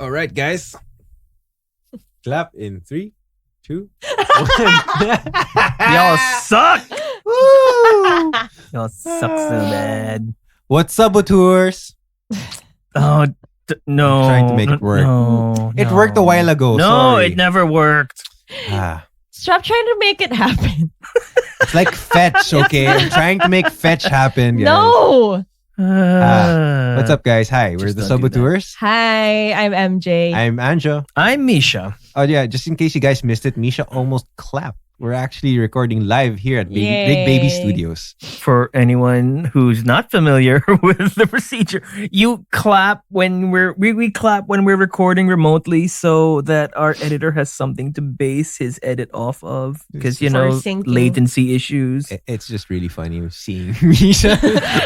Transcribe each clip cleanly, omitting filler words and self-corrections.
All right, guys. Clap in 3, 2, 1. Y'all suck. Woo! Y'all suck so bad. What's Sub-Auteurs? Oh no! I'm trying to make it work. No, It worked a while ago. No, Sorry. it never worked. Stop trying to make it happen. It's like fetch, okay? I'm trying to make fetch happen, guys. No. What's up, guys? Hi, we're Just the don't do that. Sub-Auteurs. Hi, I'm MJ. I'm Anjo. I'm Misha. Oh yeah, just in case you guys missed it, Misha almost clapped. We're actually recording live here at Big Baby Studios. For anyone who's not familiar with the procedure, you clap when we clap when we're recording remotely, so that our editor has something to base his edit off of. Because For syncing. latency issues. It's just really funny seeing Misha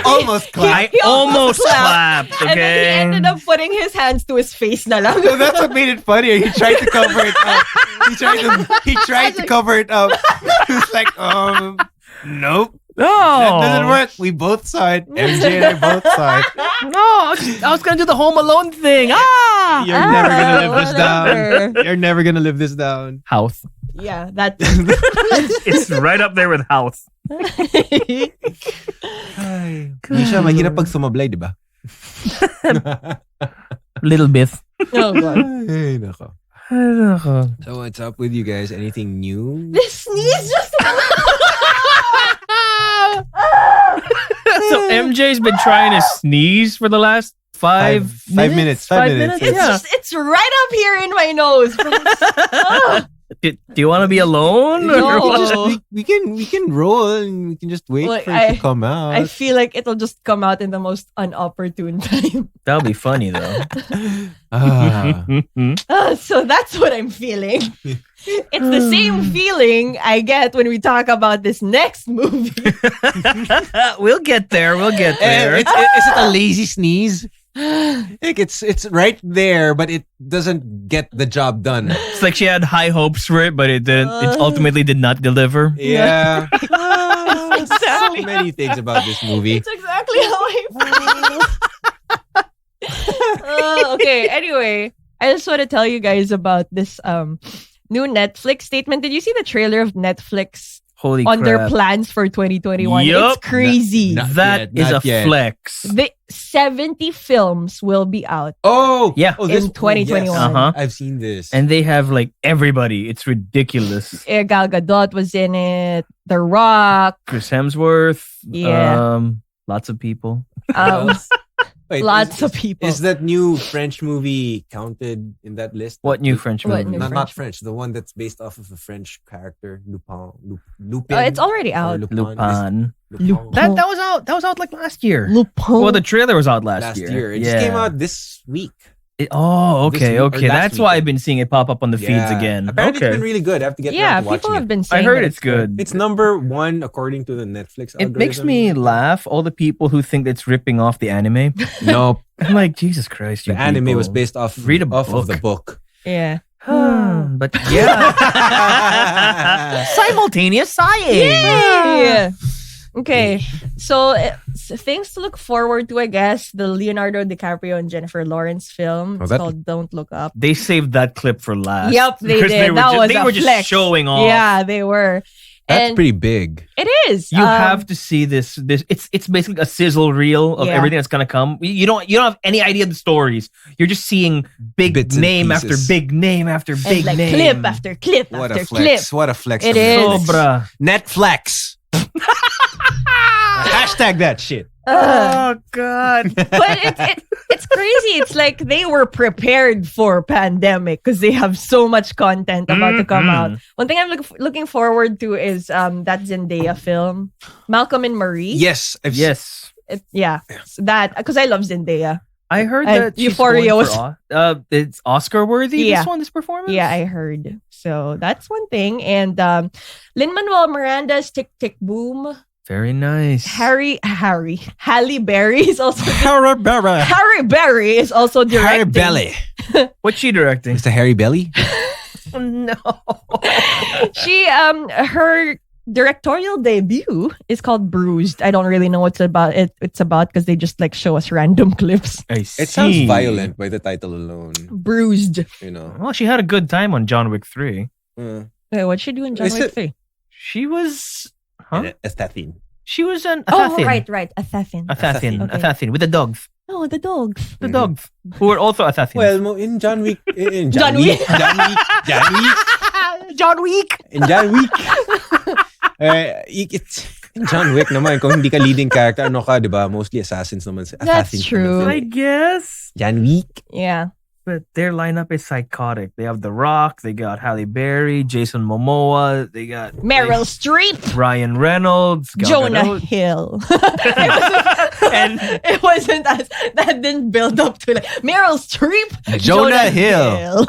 almost clap. He I almost clapped. Okay. And then he ended up putting his hands to his face na lang. So that's what made it funnier. He tried to cover it up. He tried to cover it up. He was like, nope. That doesn't work. We both saw it. MJ and I both saw it. No, I was gonna do the Home Alone thing. You're never gonna live this whatever. down. You're never gonna live this down. House. Yeah, that. It's right up there with house. Misha, mahirap pag sumablay, di ba? Little bit. Oh God. Ay, nako. So what's up with you guys? Anything new? This sneeze just. So MJ's been trying to sneeze for the last 5 minutes. 5 minutes. Yeah. It's right up here in my nose. Oh. Do you want to be alone? No. Or what? we can roll and we can just wait Look, for it to come out. I feel like it'll just come out in the most unopportune time. That'll be funny though. So that's what I'm feeling. It's the same feeling I get when we talk about this next movie. We'll get there. We'll get there. Is it a lazy sneeze? Like it's right there, but it doesn't get the job done. It's like she had high hopes for it, but it didn't. It ultimately did not deliver. Yeah. So Exactly. many things about this movie. It's exactly how I feel. Okay, anyway, I just want to tell you guys about this new Netflix statement. Did you see the trailer of Netflix Holy on their crap! plans for 2021? Yup. It's crazy. Not That yet, is not a yet. flex. The 70 films will be out. Oh Yeah. Oh, In 2021. yes. Uh-huh. I've seen this. And they have like everybody. It's ridiculous. Gal Gadot was in it. The Rock. Chris Hemsworth. Yeah. Lots of people. Wait, Lots of people. Is that new French movie counted in that list? What new French What movie? new- Not French. The one that's based off of a French character, Lupin. It's already Or out. Lupin. Lupin. That was out. That was out like last year. Lupin. Well, the trailer was out last Last year. year. It just came out this week. Okay, This week or okay. last That's why week. I've been seeing it pop up on the feeds Yeah. again. Apparently Okay. it's been really good. I have to get Yeah, around to people watching have it. been saying I heard that it's good. It's number 1 according to the Netflix It makes algorithm. me laugh. All the people who think it's ripping off the anime. No, I'm like, Jesus Christ, the you anime people. was based off Read a off of book. the book. Yeah. But yeah. Simultaneous sighing. Yay! Okay, so things to look forward to, I guess. The Leonardo DiCaprio and Jennifer Lawrence film. It's that- called Don't Look Up. They saved that clip for last. Yep, they Because did. were That was they a were just flex. showing off. Yeah, they were. That's And pretty big. it is. You have to see this. It's basically a sizzle reel of Yeah. everything that's gonna come. You don't have any idea of the stories. You're just seeing big Bits and name after pieces. big name after and big like name. clip after clip What after a clip. flex. What a flex. It from is. Netflix. Sobra. Netflix. Hashtag that shit. Oh God. But it's crazy. It's like they were prepared for pandemic because they have so much content about to come out. One thing I'm looking forward to is that Zendaya film, Malcolm and Marie. Yes. Yes. That because I love Zendaya. I heard And that she's Euphoria going was- for it's Oscar worthy. Yeah. This performance. Yeah, I heard. So that's one thing. And Lin-Manuel Miranda's Tick Tick Boom. Very nice. Halle Berry is also Harry Belly. Harry Berry is also directing. Harry Belly. What's she directing? Mr. Harry Belly? No. She her directorial debut is called Bruised. I don't really know what's about it's about because they just like show us random clips. I see. It sounds violent by the title alone. Bruised. You know. Well, she had a good time on John Wick 3. Wait, what'd she do in John Wick 3? She was... Huh? Assassin. She was an Oh, assassin. right. Assassin. Assassin. Okay. Assassin. With the dogs. Oh, the dogs. The dogs. Who were also assassins. Well, in John Wick... In John Wick. John Wick. In John Wick. In John Wick naman, kung hindi ka leading character, ano ka, di ba? Mostly assassins naman. That's true. I guess. John Wick. Yeah. But their lineup is psychotic. They have The Rock, they got Halle Berry, Jason Momoa, they got Meryl Streep, Ryan Reynolds, Gal Jonah Gadot. Hill. And it wasn't as that didn't build up to like Meryl Streep, Jonah Hill.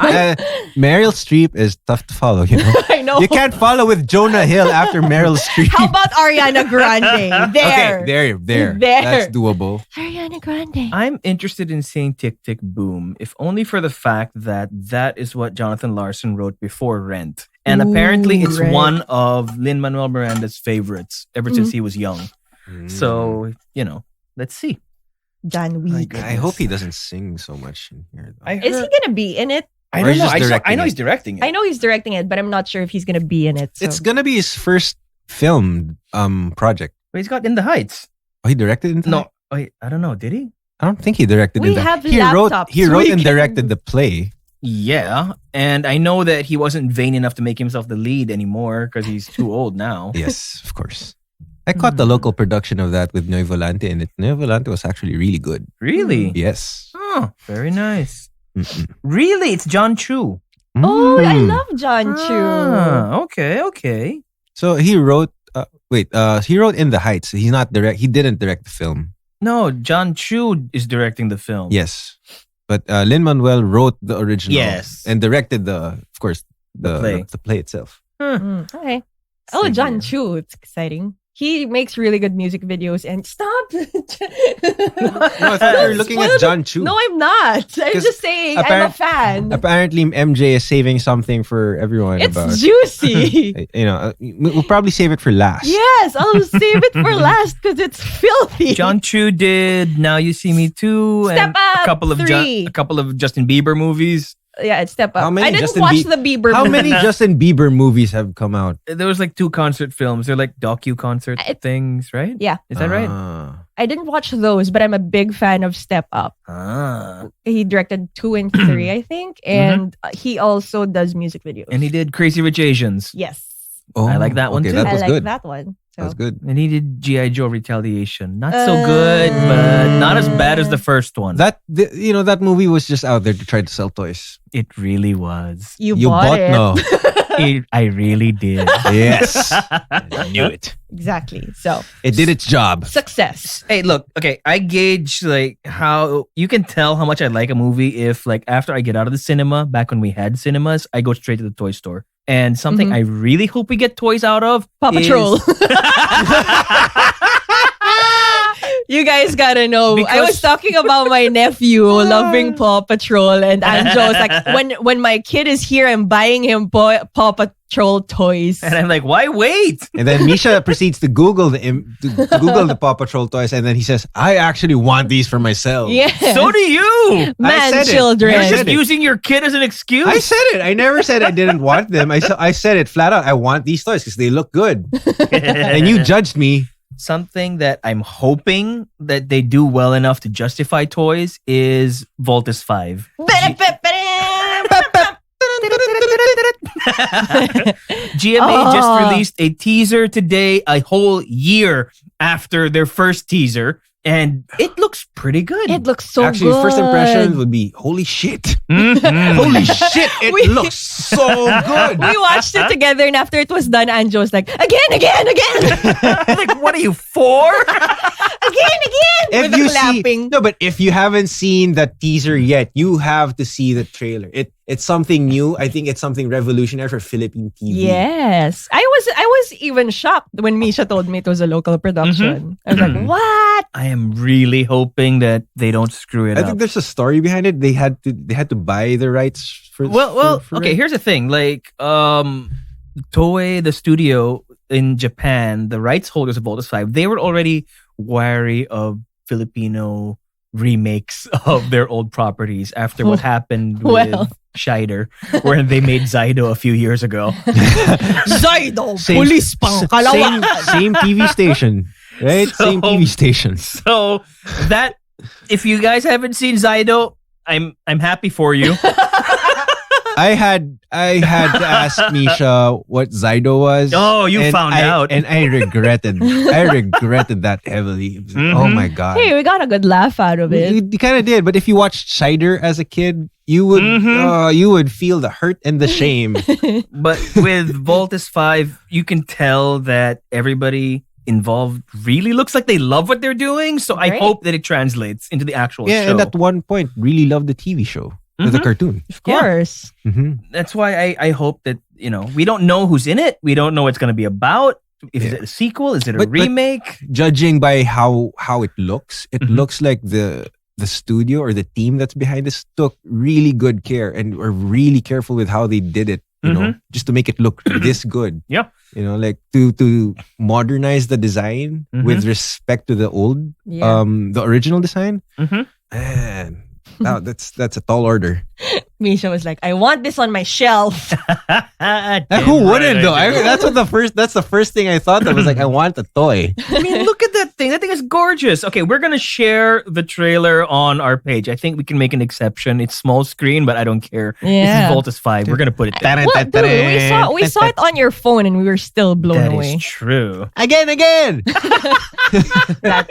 Meryl Streep is tough to follow, you know? I know. You can't follow with Jonah Hill after Meryl Streep. How about Ariana Grande? There. Okay, there. That's doable. Ariana Grande. I'm interested in seeing Tick Tick Boom, if only for the fact that is what Jonathan Larson wrote before Rent. And apparently it's right. one of Lin-Manuel Miranda's favorites ever since he was young. So, you know, let's see. John Wick. I hope he doesn't sing so much in here, though. Is he gonna be in it? I Or don't he's know. just directing I know it. he's directing it. I know he's directing it, but I'm not sure if he's gonna be in it. So. It's gonna be his first film project. But he's got In the Heights. Oh, he directed it? No, wait, I don't know. Did he? I don't think he directed We it. have He laptops. wrote We and can- directed the play. Yeah, and I know that he wasn't vain enough to make himself the lead anymore because he's too old now. Yes, of course. I caught the local production of that with Noy Volante, and Noy Volante was actually really good. Really? Yes. Oh, very nice. Mm-mm. Really? It's John Chu. Oh, I Mm. love John Chu. Ah, okay. So he wrote. He wrote In the Heights. He's not direct. He didn't direct the film. No, John Chu is directing the film. Yes, but Lin-Manuel wrote the original. Yes. and directed the play. the play itself. Okay. Oh, John Chu. It's exciting. He makes really good music videos and stop. No, I thought you were looking at John Chu. No, I'm not. I'm 'Cause just saying I'm a fan. Apparently, MJ is saving something for everyone. It's about juicy. you know, we'll probably save it for last. Yes, I'll save it for last because it's filthy. John Chu did Now You See Me Too Step and Up a couple of 3. a couple of Justin Bieber movies. Yeah, it's Step Up. How many I didn't Justin watch the Bieber How movie. many Justin Bieber movies have come out? There was like 2 concert films. They're like docu-concert things, right? Yeah. Is that right? I didn't watch those, but I'm a big fan of Step Up. He directed 2 and 3, I think. And he also does music videos. And he did Crazy Rich Asians. Yes. Oh, I like that one too. That I was like good. that one. So. That was good. And he did G.I. Joe Retaliation. Not so good, but not as bad as the first one. That movie was just out there to try to sell toys. It really was. You bought it. no. I really did. Yes. I knew it. Exactly. So It did its job. success. Hey, look, okay, I gauge like how you can tell how much I like a movie if like after I get out of the cinema, back when we had cinemas, I go straight to the toy store. And something I really hope we get toys out of Paw Patrol. You guys gotta know. I was Because- talking about my nephew loving Paw Patrol, and Anjo was like, when my kid is here, I'm buying him Paw Patrol toys. And I'm like, why wait? And then Misha proceeds to Google the Paw Patrol toys, and then he says, "I actually want these for myself." Yeah. So do you. Man, said it. children. You're I just said it. using your kid as an excuse. I said it. I never said I didn't want them. I said it flat out. I want these toys because they look good. And you judged me. Something that I'm hoping that they do well enough to justify toys is Voltus 5. GMA just released a teaser today, a whole year after their first teaser, and it looks pretty good. It looks so Actually, good. first impression would be, holy shit. Mhm. Holy shit. It We- looks so good. We watched it together, and after it was done, Anjo was like, again. Like, what are you, 4? Again. With the clapping. No, but if you haven't seen the teaser yet, you have to see the trailer. It's something new. I think it's something revolutionary for Philippine TV. Yes. I was even shocked when Misha told me it was a local production. I was like, what? I am really hoping that they don't screw it I up. think there's a story behind it. They had to buy the rights for Well, for okay, it. here's the thing. Like, Toei, the studio, in Japan, the rights holders of Voltus 5, they were already wary of Filipino remakes of their old properties after what happened with Scheider, where they made Zydo a few years ago. Zydo, police pang kalawa. Same TV station, right? Same TV station. So that, if you guys haven't seen Zydo, I'm happy for you. I had to ask Misha what Zydo was. Oh, you found out. And I regretted that heavily. Oh my God. Hey, we got a good laugh out of it. You kind of did, but if you watched Scheider as a kid, you would feel the hurt and the shame. But with Voltus 5, you can tell that everybody involved really looks like they love what they're doing. So I hope that it translates into the actual show. Yeah, and at one point, really loved the TV show. The cartoon. Of course. Yeah. Mm-hmm. That's why I hope that, we don't know who's in it. We don't know what it's going to be about. Is it a sequel? Is it a remake? But judging by how it looks, it looks like the studio or the team that's behind this took really good care and were really careful with how they did it, you know, just to make it look this good. Yep. You know, like to modernize the design with respect to the old, the original design. Man. Wow, that's a tall order. Misha was like, I want this on my shelf. Who wouldn't though? That's the first thing I thought of was like, I want a toy. I mean, look at that thing. That thing is gorgeous. Okay, we're gonna share the trailer on our page. I think we can make an exception. It's small screen, but I don't care. Yeah. This is Voltus 5. We're gonna put it there. Well, dude, we saw it on your phone and we were still blown away. That is true. Again.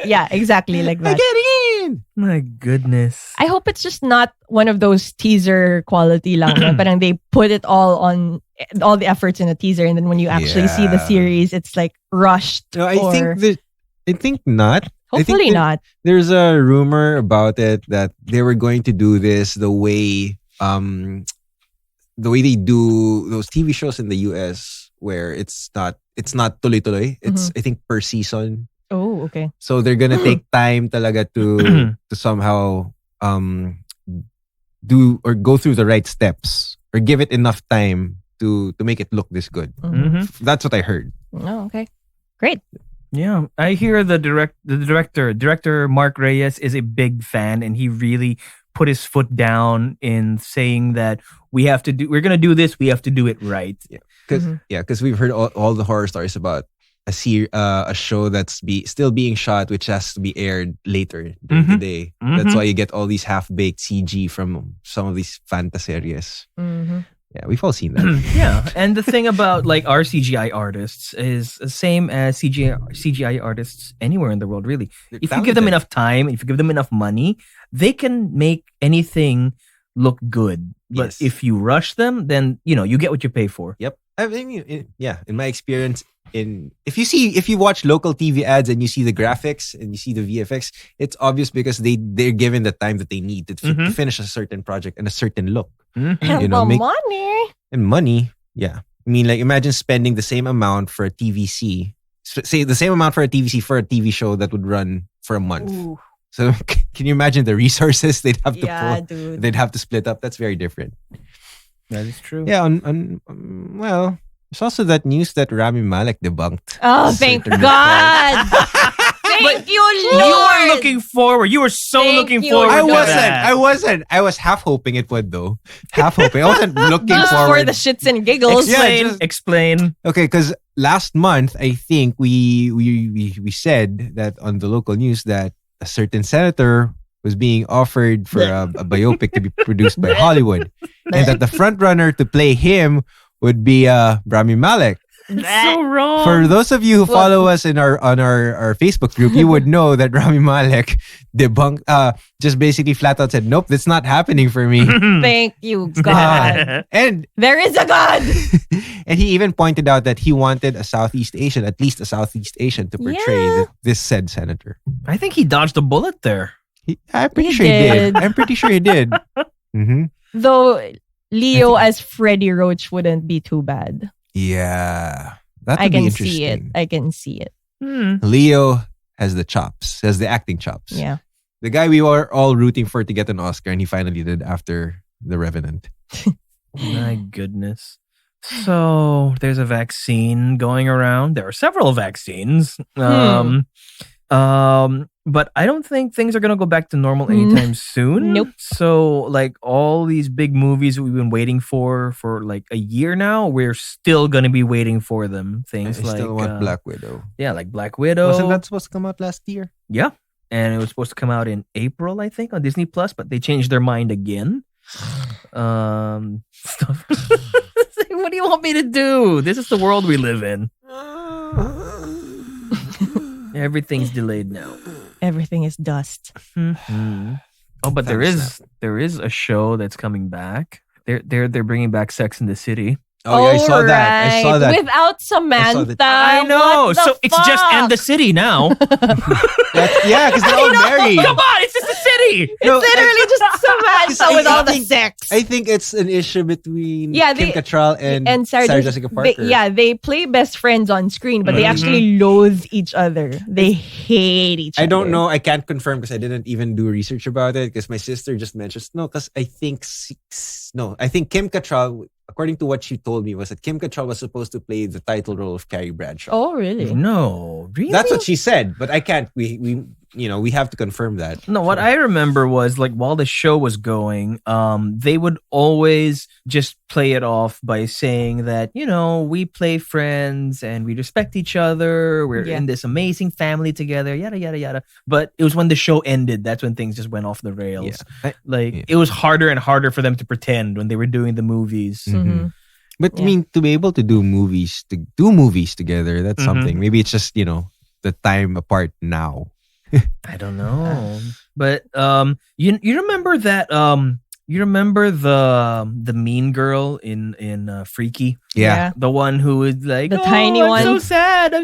Yeah, exactly like that. Again. My goodness. I hope it's just not one of those teaser quality lang. But they put it all the efforts in a teaser, and then when you actually see the series, it's like rushed. No, I think not. Hopefully not. There's a rumor about it that they were going to do this the way they do those TV shows in the US, where it's not tuloy-tuloy. It's I think per season. Oh, okay. So they're gonna take time talaga to somehow do or go through the right steps or give it enough time to make it look this good. That's what I heard. Oh, okay. Great. Yeah, I hear the director Mark Reyes is a big fan, and he really put his foot down in saying that we're gonna do this. We have to do it right. Because we've heard all the horror stories about a show that's still being shot, which has to be aired later during the day. That's why you get all these half-baked CG from some of these fantaseries. Yeah, we've all seen that. Yeah, and the thing about like our CGI artists is the same as CGI artists anywhere in the world, really. If you give them enough time, if you give them enough money, they can make anything look good. But if you rush them, then you get what you pay for. Yep. I mean, in my experience, if you watch local TV ads and you see the graphics and you see the VFX, it's obvious because they're given the time that they need to finish a certain project and a certain look. Money. Yeah. I mean, like imagine spending the same amount for a TVC. Say the same amount for a TVC for a TV show that would run for a month. Ooh. So can you imagine the resources they'd have to pull? Dude. They'd have to split up. That's very different. That is true. Yeah. Well, there's also that news that Rami Malek debunked. Oh, thank God. Thank you, Lord. You were looking forward. You were so looking forward. I wasn't. I was half hoping it would though. Half hoping. I wasn't looking just forward. for the shits and giggles. Explain. Okay, because last month I think we said that on the local news that a certain senator was being offered for a biopic to be produced by Hollywood, and that the front runner to play him would be Rami Malek. That's so wrong. For those of you who follow us on our Facebook group, you would know that Rami Malek debunked, just basically flat out said, "Nope, that's not happening for me." Thank you, God. And there is a God. And he even pointed out that he wanted at least a Southeast Asian, to portray this said senator. I think he dodged a bullet there. I'm pretty sure he did. I'm pretty sure he did. Though Leo as Freddie Roach wouldn't be too bad. Yeah, that would be interesting. I can see it. Leo has the chops, has the acting chops. Yeah. The guy we were all rooting for to get an Oscar, and he finally did after The Revenant. My goodness. So there's a vaccine going around. There are several vaccines. But I don't think things are gonna go back to normal anytime soon. Nope. So like all these big movies that we've been waiting for like a year now, we're still gonna be waiting for them. Things I like still want Black Widow. Yeah, like Black Widow. Wasn't that supposed to come out last year? Yeah. And it was supposed to come out in April, I think, on Disney Plus, but they changed their mind again. Stuff. What do you want me to do? This is the world we live in. Everything's delayed now. Everything is dust. Mm-hmm. Oh, but there is a show that's coming back. They're bringing back Sex in the City. Oh, yeah, I saw that. I saw that. Without Samantha. I know. What the So it's just and the city now. Yeah, because they're all married. Come on, it's just the city. It's literally just Samantha with all the sex. I think it's an issue between Yeah, Kim Cattrall and Sarah Jessica Parker. They play best friends on screen, but they actually loathe each other. They hate each other. I don't know. I can't confirm because I didn't even do research about it because my sister just mentioned because I think Kim Cattrall, according to what she told me, was that Kim Cattrall was supposed to play the title role of Carrie Bradshaw. Oh, really? No, really? That's what she said, but I can't. We have to confirm that. No, what I remember was like while the show was going, they would always just play it off by saying that, we play friends and we respect each other. We're in this amazing family together, yada, yada, yada. But it was when the show ended, that's when things just went off the rails. Yeah. It was harder and harder for them to pretend when they were doing the movies. Mm-hmm. But I mean, to be able to do movies together, that's something. Maybe it's just, the time apart now. I don't know. But you remember that you remember the mean girl in Freaky? Yeah. The one who was like the tiny one. I'm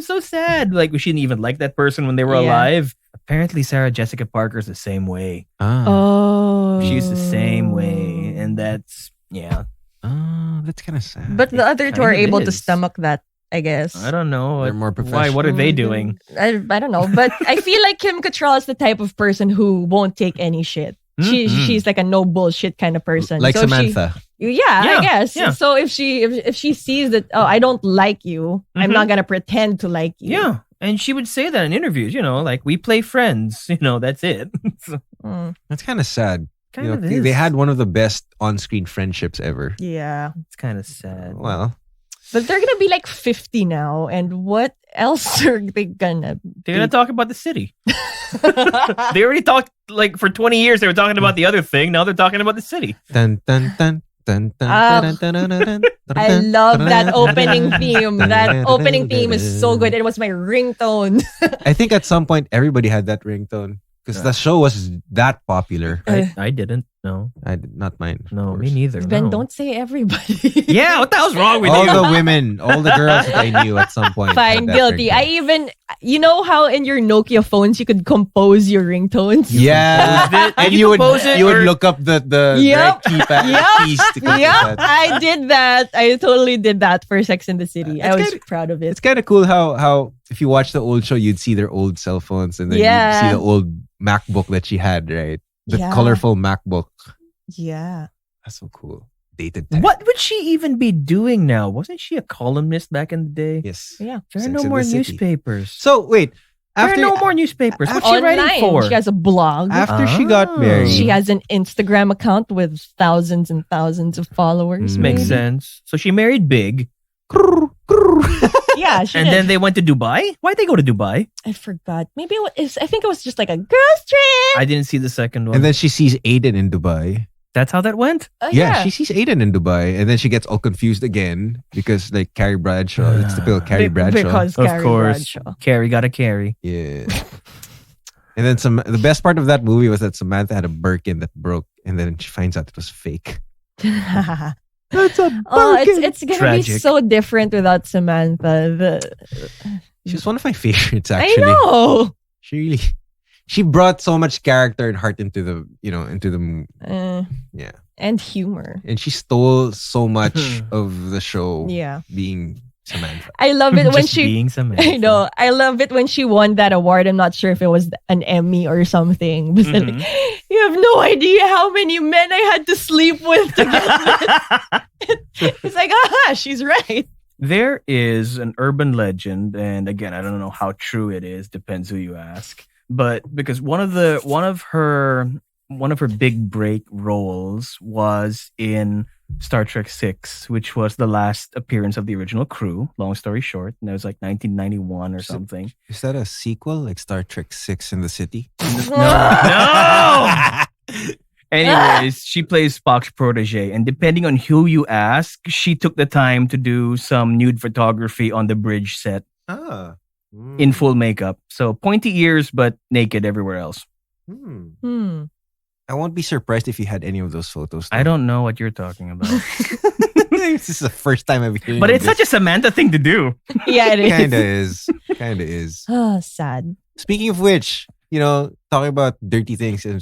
so sad. Like we shouldn't even like that person when they were alive. Apparently Sarah Jessica Parker's the same way. Oh. She's the same way. And that's that's kind of sad. But the other two are able to stomach that, I guess. I don't know. They're more professional. Why? What are they doing? I don't know. But I feel like Kim Cattrall is the type of person who won't take any shit. She's like a no bullshit kind of person. Like so Samantha. I guess. Yeah. So if she sees that, I don't like you, I'm not gonna pretend to like you. Yeah. And she would say that in interviews, like we play friends, that's it. That's kind of sad. Kind of is. They had one of the best on-screen friendships ever. Yeah. It's kind of sad. Well, but they're gonna be like 50 now, and what else are they gonna? They're gonna talk about the city. They already talked like for 20 years. They were talking about the other thing. Now they're talking about the city. Dun, dun, dun, dun, dun, dun, dun, dun, dun, I love that opening theme. That opening theme is so good. It was my ringtone. I think at some point everybody had that ringtone because the show was that popular. I didn't. No, not mine. No, me neither. Ben, no. don't say everybody. Yeah, what the hell's wrong with all you? All the women, all the girls that I knew at some point. Fine, guilty. I even, how in your Nokia phones you could compose your ringtones? Yeah, and you would look up the right keys to compose that. I did that. I totally did that for Sex and the City. I was proud of it. It's kind of cool how if you watch the old show, you'd see their old cell phones and then you'd see the old MacBook that she had, right? The colorful MacBook. Yeah. That's so cool. Dated time. What would she even be doing now? Wasn't she a columnist back in the day? Yes. Yeah. There are no more newspapers. So, wait. There are no more newspapers. What's she writing for? She has a blog. After she got married. She has an Instagram account with thousands and thousands of followers. Makes sense. So she married big. Yeah, she and did. then they went to Dubai. Why'd they go to Dubai? I forgot. Maybe I think it was just like a girls trip. I didn't see the second one. And then she sees Aiden in Dubai. That's how that went? Yeah, she sees Aiden in Dubai, and then she gets all confused again because like Carrie Bradshaw, it's the pill Carrie Bradshaw. Because of Carrie course, Bradshaw. Carrie gotta carry. Yeah. And then the best part of that movie was that Samantha had a Birkin that broke, and then she finds out it was fake. That's a Birkin. It's gonna be so different without Samantha. She's one of my favorites, actually. I know. She brought so much character and heart into the and humor. And she stole so much of the show. Yeah. Being Samantha. I love it when Just she. being Samantha. I know. I love it when she won that award. I'm not sure if it was an Emmy or something. But like, you have no idea how many men I had to sleep with to get this. It's like, she's right. There is an urban legend, and again, I don't know how true it is. Depends who you ask. But because one of her big break roles was in Star Trek 6, which was the last appearance of the original crew. Long story short, and that was like 1991 or something. Is that a sequel, like Star Trek 6 in the City? No. Anyways, she plays Spock's protege, and depending on who you ask, she took the time to do some nude photography on the bridge set in full makeup. So pointy ears, but naked everywhere else. I won't be surprised if you had any of those photos. I don't know what you're talking about. This is the first time I've heard. But it's such a Samantha thing to do. Yeah, it is. Kinda is. Oh, sad. Speaking of which, talking about dirty things, and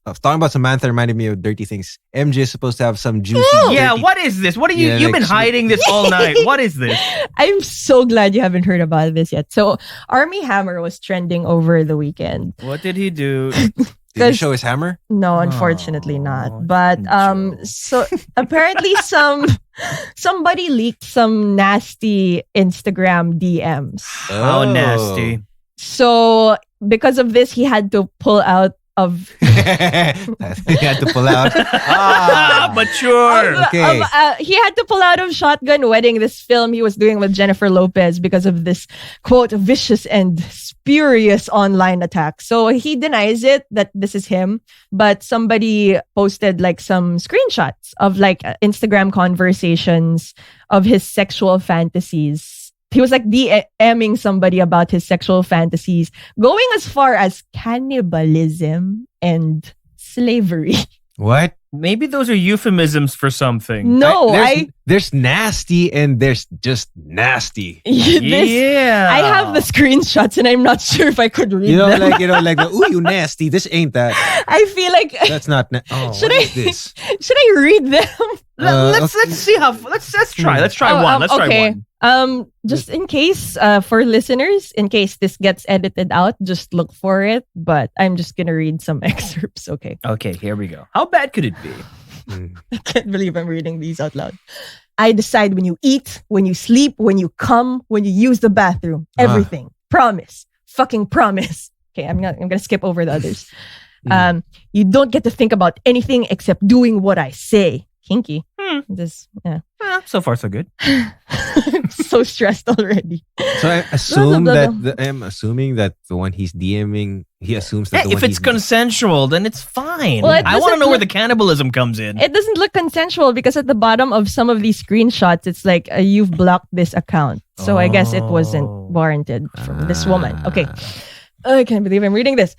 talking about Samantha reminded me of dirty things. MJ is supposed to have some juicy. Yeah, what is this? What are you? You've been hiding this all night. What is this? I'm so glad you haven't heard about this yet. So, Army Hammer was trending over the weekend. What did he do? Did he show his hammer? No, unfortunately not. But so apparently somebody leaked some nasty Instagram DMs. How nasty. So because of this, he had to pull out of. He had to pull out. Mature. Okay. He had to pull out of Shotgun Wedding, this film he was doing with Jennifer Lopez, because of this quote vicious and spurious online attack. So he denies it that this is him, but somebody posted like some screenshots of like Instagram conversations of his sexual fantasies. He was like DMing somebody about his sexual fantasies, going as far as cannibalism and slavery. What? Maybe those are euphemisms for something. No, there's nasty and there's just nasty. I have the screenshots and I'm not sure if I could read them. like ooh, you nasty. This ain't that. I feel like that's not. Should I? This? Should I read them? Let's see how. Let's try. Let's try one. Let's try one. Just in case, for listeners, in case this gets edited out, just look for it. But I'm just gonna read some excerpts. Okay. Okay. Here we go. How bad could it be? I can't believe I'm reading these out loud. I decide when you eat, when you sleep, when you come, when you use the bathroom, everything. Promise. Fucking promise. Okay, I'm gonna skip over the others. You don't get to think about anything except doing what I say. Kinky. So far, so good. I'm so stressed already. So I assume I'm assuming that the one he's DMing, he assumes that if it's consensual, then it's fine. Well, I want to know where the cannibalism comes in. It doesn't look consensual because at the bottom of some of these screenshots, it's like you've blocked this account. So I guess it wasn't warranted from this woman. Okay. I can't believe I'm reading this.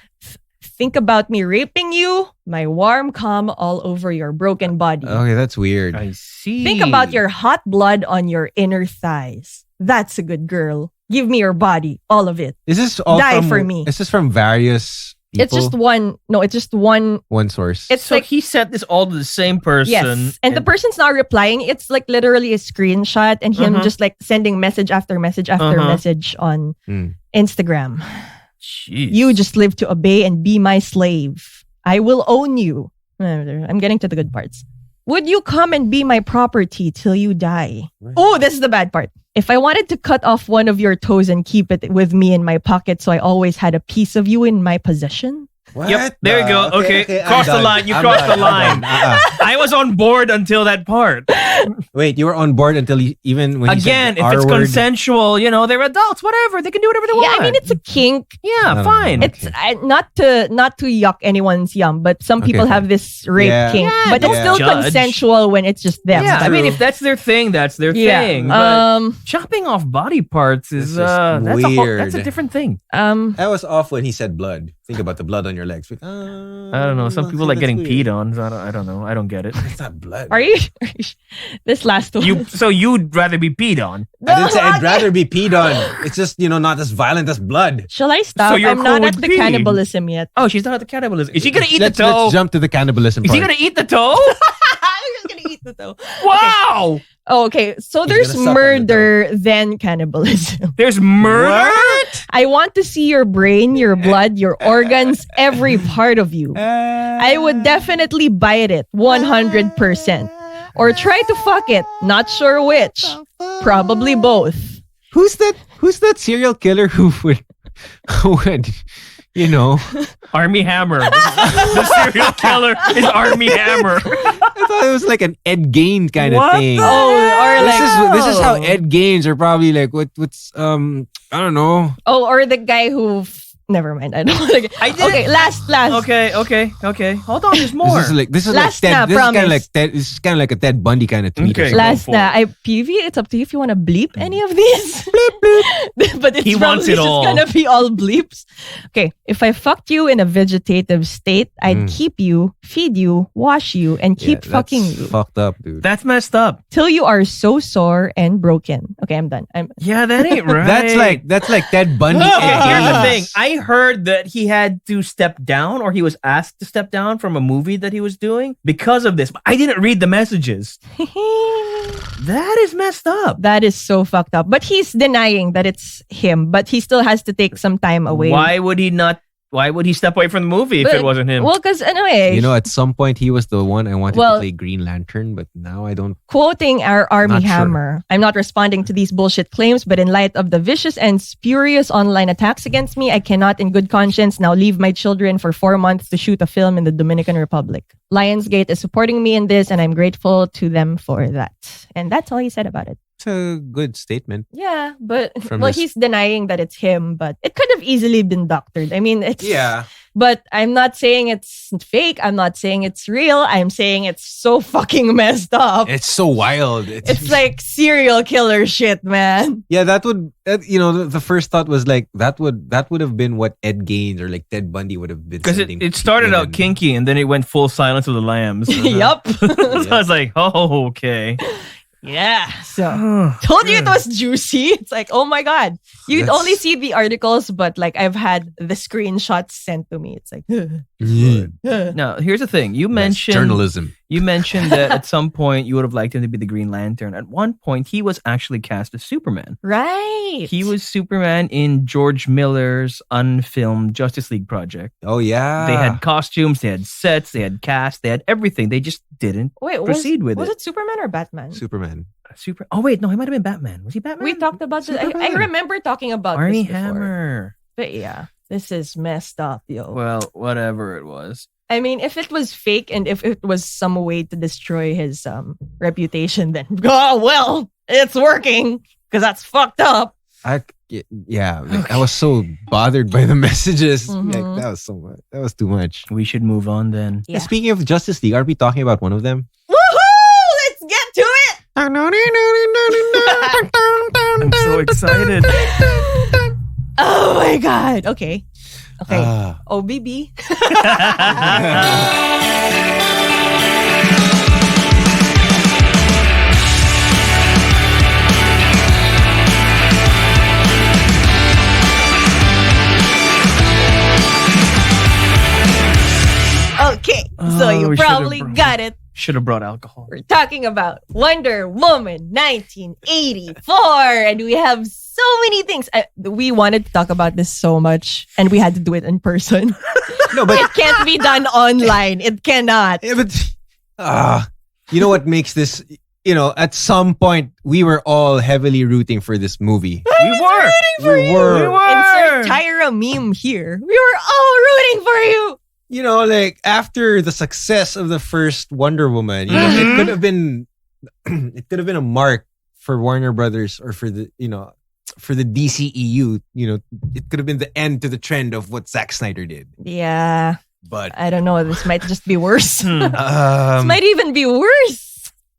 Think about me raping you, my warm cum all over your broken body. Okay, that's weird. I see. Think about your hot blood on your inner thighs. That's a good girl. Give me your body, all of it. Is this all Die for me. Is this from various people? It's just one. No, it's just one. One source. It's so like he sent this all to the same person. Yes, and the person's not replying. It's like literally a screenshot and him just like sending message after message after message on Instagram. Jeez. You just live to obey and be my slave. I will own you. I'm getting to the good parts. Would you come and be my property till you die? Oh, this is the bad part. If I wanted to cut off one of your toes and keep it with me in my pocket so I always had a piece of you in my possession? What? Yep, there you go. Okay. Cross the line. You crossed the line. I was on board until that part. Wait, you were on board until even when again, you if said it's R-word? Consensual, they're adults. Whatever, they can do whatever they want. Yeah, I mean it's a kink. Yeah, fine. It's not to yuck anyone's yum, but some people have this rape kink. But it's still consensual when it's just them. Yeah, I mean if that's their thing, that's their thing. But chopping off body parts is that's weird. That's a different thing. That was off when he said blood. Think about the blood on your legs. Like, I don't know. Some people like getting peed on. So I don't know. I don't get it. It's not blood. Are you? This last one. So you'd rather be peed on? I didn't say I'd rather be peed on. It's just not as violent as blood. Shall I stop? So you're I'm cool not with at the pee. cannibalism yet. Oh, she's not at the cannibalism. Is she gonna eat the toe? Let's jump to the cannibalism Is part. he gonna eat the toe? I'm just gonna eat Wow! Oh, okay. So He's there's gonna suck on it, murder, then cannibalism. There's murder? What? I want to see your brain, your blood, your organs, every part of you. I would definitely bite it 100%. Or try to fuck it. Not sure which. Probably both. Who's that serial killer who would you know? Army Hammer. The serial killer is Army Hammer. I thought it was like an Ed Gein kind of thing. Oh, or This is how Ed Geins are probably like what's I don't know. Oh, or the guy who never mind. I don't want to get... Okay, last. Okay. Hold on, there's more. This is Last like Ted. na, This is kind promise. of like Ted. This is kind of like a Ted Bundy kind of tweet. Okay. Last Go for na. PV, it's up to you if you want to bleep any of these. But it's He wants probably it all. just gonna be all bleeps. Okay, if I fucked you in a vegetative state, I'd keep you, feed you, wash you, and keep fucking you Fucked up, dude. That's messed up. till you are so sore and broken. Okay, I'm done. Yeah, that ain't right. That's like Ted Bundy. Okay, Ed here's the Gein. thing. I heard that he had to step down, or he was asked to step down from a movie that he was doing because of this. But I didn't read the messages. That is messed up. That is so fucked up. But he's denying that it's him, but he still has to take some time away. Why would he step away from the movie if it wasn't him? Well, because anyway, You know, at some point he was the one I wanted Well- to play Green Lantern, but now I don't. quoting our Army Not sure. Hammer, I'm not responding to these bullshit claims, but in light of the vicious and spurious online attacks against me, I cannot in good conscience now leave my children for 4 months to shoot a film in the Dominican Republic. Lionsgate is supporting me in this, and I'm grateful to them for that. And that's all he said about it. It's a good statement. Yeah, but From well, his- he's denying that it's him, but it could have easily been doctored. I mean, it's Yeah. But I'm not saying it's fake. I'm not saying it's real. I'm saying it's so fucking messed up. It's so wild. It's like serial killer shit, man. Yeah, that would the first thought was like that would have been what Ed Gein or like Ted Bundy would have been. Because sending it started people out in. kinky and then it went full Silence of the Lambs. Yup. So I was like, oh, okay. Yeah. So told you it was juicy. It's like, oh my God. You'd That's- only see the articles, but like I've had the screenshots sent to me. It's like Now, here's the thing. You That's mentioned journalism. You mentioned that at some point you would have liked him to be the Green Lantern. At one point, he was actually cast as Superman. right. He was Superman in George Miller's unfilmed Justice League project. Oh yeah. They had costumes, they had sets, they had cast, they had everything. They just didn't Wait, proceed with was it. it Superman or Batman? Superman. Oh wait, no, he might have been Batman. Was he Batman? We talked about this. I Superman. remember talking about Armie this before. Hammer. But yeah, this is messed up, yo. Well, whatever it was. I mean, if it was fake and if it was some way to destroy his reputation, then oh well, it's working because that's fucked up. I was so bothered by the messages. Mhm. Like that was so much. That was too much. We should move on then. Yeah. Speaking of Justice League, aren't we talking about one of them? Woohoo! Let's get to it. I'm so excited. Oh my God. Okay. Ah. Oh, BB. Okay. So Oh, you we should've probably brought- got it. Should have brought alcohol. We're talking about Wonder Woman 1984, and we have so many things. We wanted to talk about this so much, and we had to do it in person. No, but It can't be done online. It cannot. yeah, but you know what makes this? You know, at some point we were all heavily rooting for this movie. We were. We were. Insert Tyra meme here. We were all rooting for you. You know, like after the success of the first Wonder Woman, you know, it could have been, it could have been a mark for Warner Brothers or for the, for the DCEU. You know, it could have been the end to the trend of what Zack Snyder did. Yeah, But I don't know. This might just be worse. This um, might even be worse.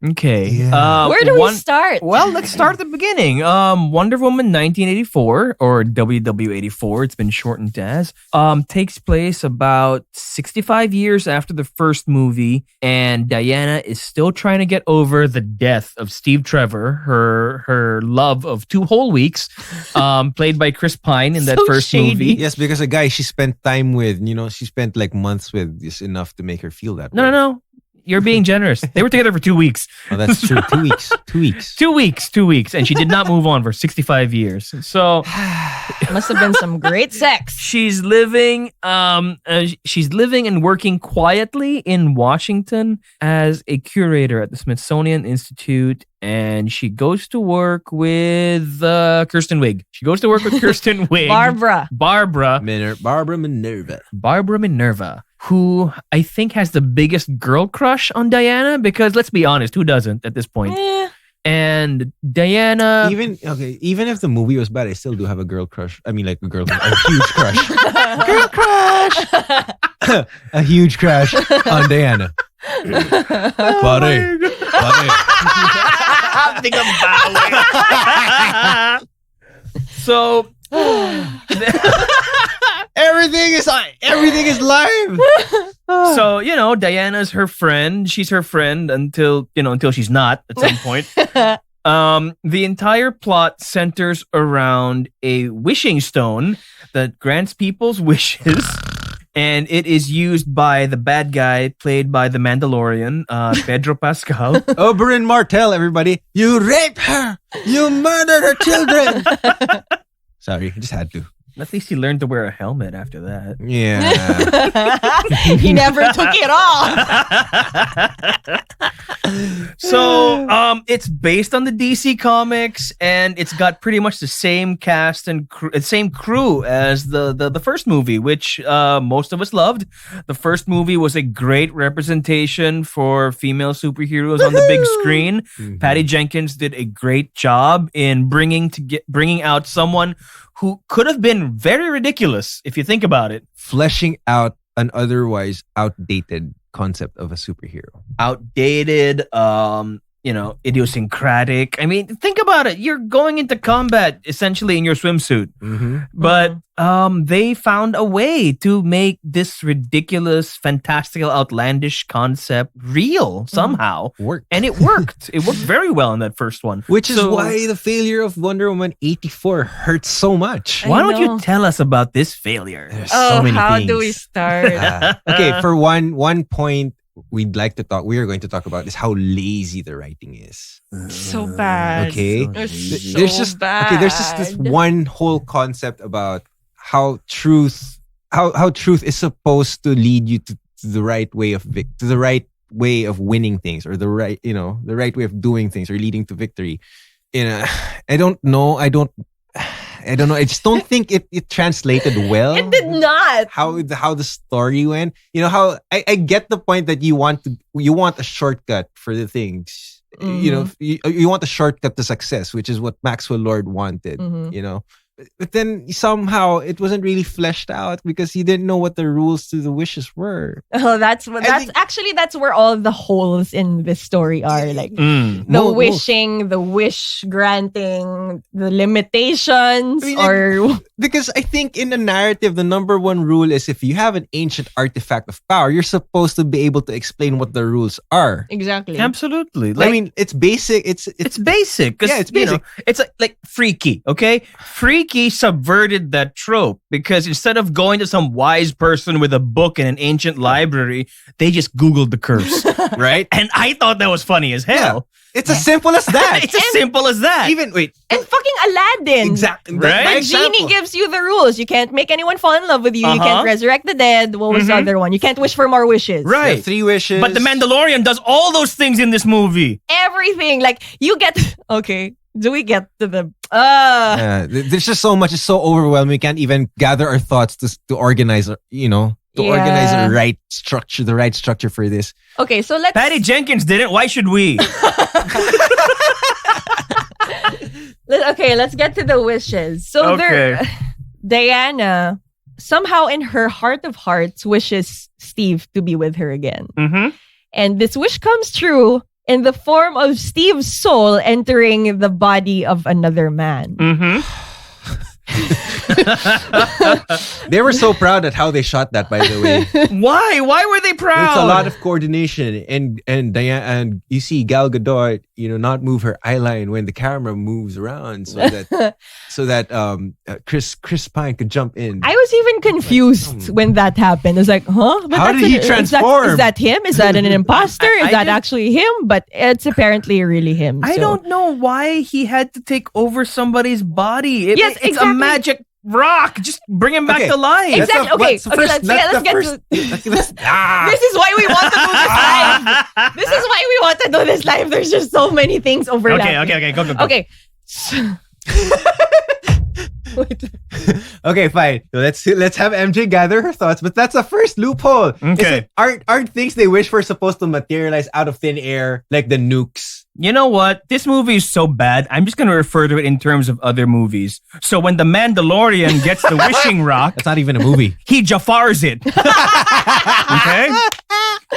Okay. Yeah. Where do we start? Well, let's start at the beginning. Wonder Woman 1984, or WW84, it's been shortened as, takes place about 65 years after the first movie, and Diana is still trying to get over the death of Steve Trevor, her love of 2 whole weeks, played by Chris Pine in that So first shady. movie. yes, because a guy she spent time with, she spent like months with, is enough to make her feel that way. No. You're being generous. They were together for 2 weeks. Oh, that's true. 2 weeks. 2 weeks. 2 weeks. 2 weeks. And she did not move on for 65 years. So Must have been some great sex. she's living and working quietly in Washington as a curator at the Smithsonian Institute. And she goes to work with Kirsten Wiig. She goes to work with Kirsten Wiig. Barbara, Barbara Minerva, who I think has the biggest girl crush on Diana, because let's be honest, who doesn't at this point? And Diana, even if the movie was bad, I still do have a girl crush. I mean, like a huge crush. Girl crush. A huge crush on Diana. Pare. So everything is live. So, Diana's her friend. She's her friend until she's not at some point. The entire plot centers around a wishing stone that grants people's wishes. And it is used by the bad guy played by the Mandalorian, Pedro Pascal. Oberyn Martell, everybody. You raped her. You murdered her children. Sorry, I just had to. At least he learned to wear a helmet after that. Yeah. he never took it off. So, it's based on the DC comics, and it's got pretty much the same cast and same crew as the first movie, which most of us loved. The first movie was a great representation for female superheroes on the big screen. Mm-hmm. Patty Jenkins did a great job in bringing out someone who could have been very ridiculous if you think about it. Fleshing out an otherwise outdated concept of a superhero. Outdated, idiosyncratic. I mean, think about it. You're going into combat essentially in your swimsuit. Mm-hmm. But they found a way to make this ridiculous, fantastical, outlandish concept real somehow. Worked. And it worked. It worked very well in that first one. Which is why the failure of Wonder Woman 84 hurts so much. Why don't you tell us about this failure? There's so many how things. do we start? Okay, for one point we are going to talk about is how lazy the writing is. So bad. Okay. There's just this one whole concept about how truth is supposed to lead you to the right way of winning things, or the right way of doing things, or leading to victory. I don't know. I just don't think it translated well. It did not. How the story went. How I get the point that you want a shortcut for the things. Mm-hmm. You want a shortcut to success, which is what Maxwell Lord wanted. Mm-hmm. But then somehow it wasn't really fleshed out because he didn't know what the rules to the wishes were. Oh, that's where all the holes in this story are. Like the wishing, the wish granting, the limitations, because I think in the narrative, the number one rule is if you have an ancient artifact of power, you're supposed to be able to explain what the rules are. Exactly. Absolutely. It's basic. It's basic. Yeah, it's basic. It's like Freaky. Okay, Freaky subverted that trope because instead of going to some wise person with a book in an ancient library, they just Googled the curse, right? And I thought that was funny as hell. Yeah. It's as simple as that. It's as simple as that. And fucking Aladdin. Exactly. Right? The genie gives you the rules. You can't make anyone fall in love with you. You can't resurrect the dead. What was the other one? You can't wish for more wishes. Right. Yeah, 3 wishes. But the Mandalorian does all those things in this movie. Everything. Like, you get... Okay. Do we get to the... there's just so much. It's so overwhelming. We can't even gather our thoughts to organize, organize the right structure for this. Okay, so let's... Patty Jenkins didn't. Why should we? Okay, let's get to the wishes. So Diana, somehow in her heart of hearts, wishes Steve to be with her again. Mm-hmm. And this wish comes true in the form of Steve's soul entering the body of another man. Mm-hmm. They were so proud at how they shot that, by the way. Why? Why were they proud? It's a lot of coordination, and Diana, and you see Gal Gadot not move her eyeline when the camera moves around, so that Chris Pine could jump in. I was even confused when that happened. I was like, huh? But How did he transform? Is that him? Is that an imposter? Is that actually him? But it's apparently really him. I don't know why he had to take over somebody's body. Yes, it's a magic rock. Just bring him back to life. Exactly. Let's get to... This is why we want to do this live. This is why we want to do this live. There's just so many things overlapping. Okay. Go. Okay. Wait. Okay, fine. So let's have MJ gather her thoughts. But that's a first loophole. Okay. Aren't things they wish for supposed to materialize out of thin air, like the nukes? You know what? This movie is so bad, I'm just going to refer to it in terms of other movies. So when the Mandalorian gets the wishing rock... That's not even a movie. He Jafars it. Okay?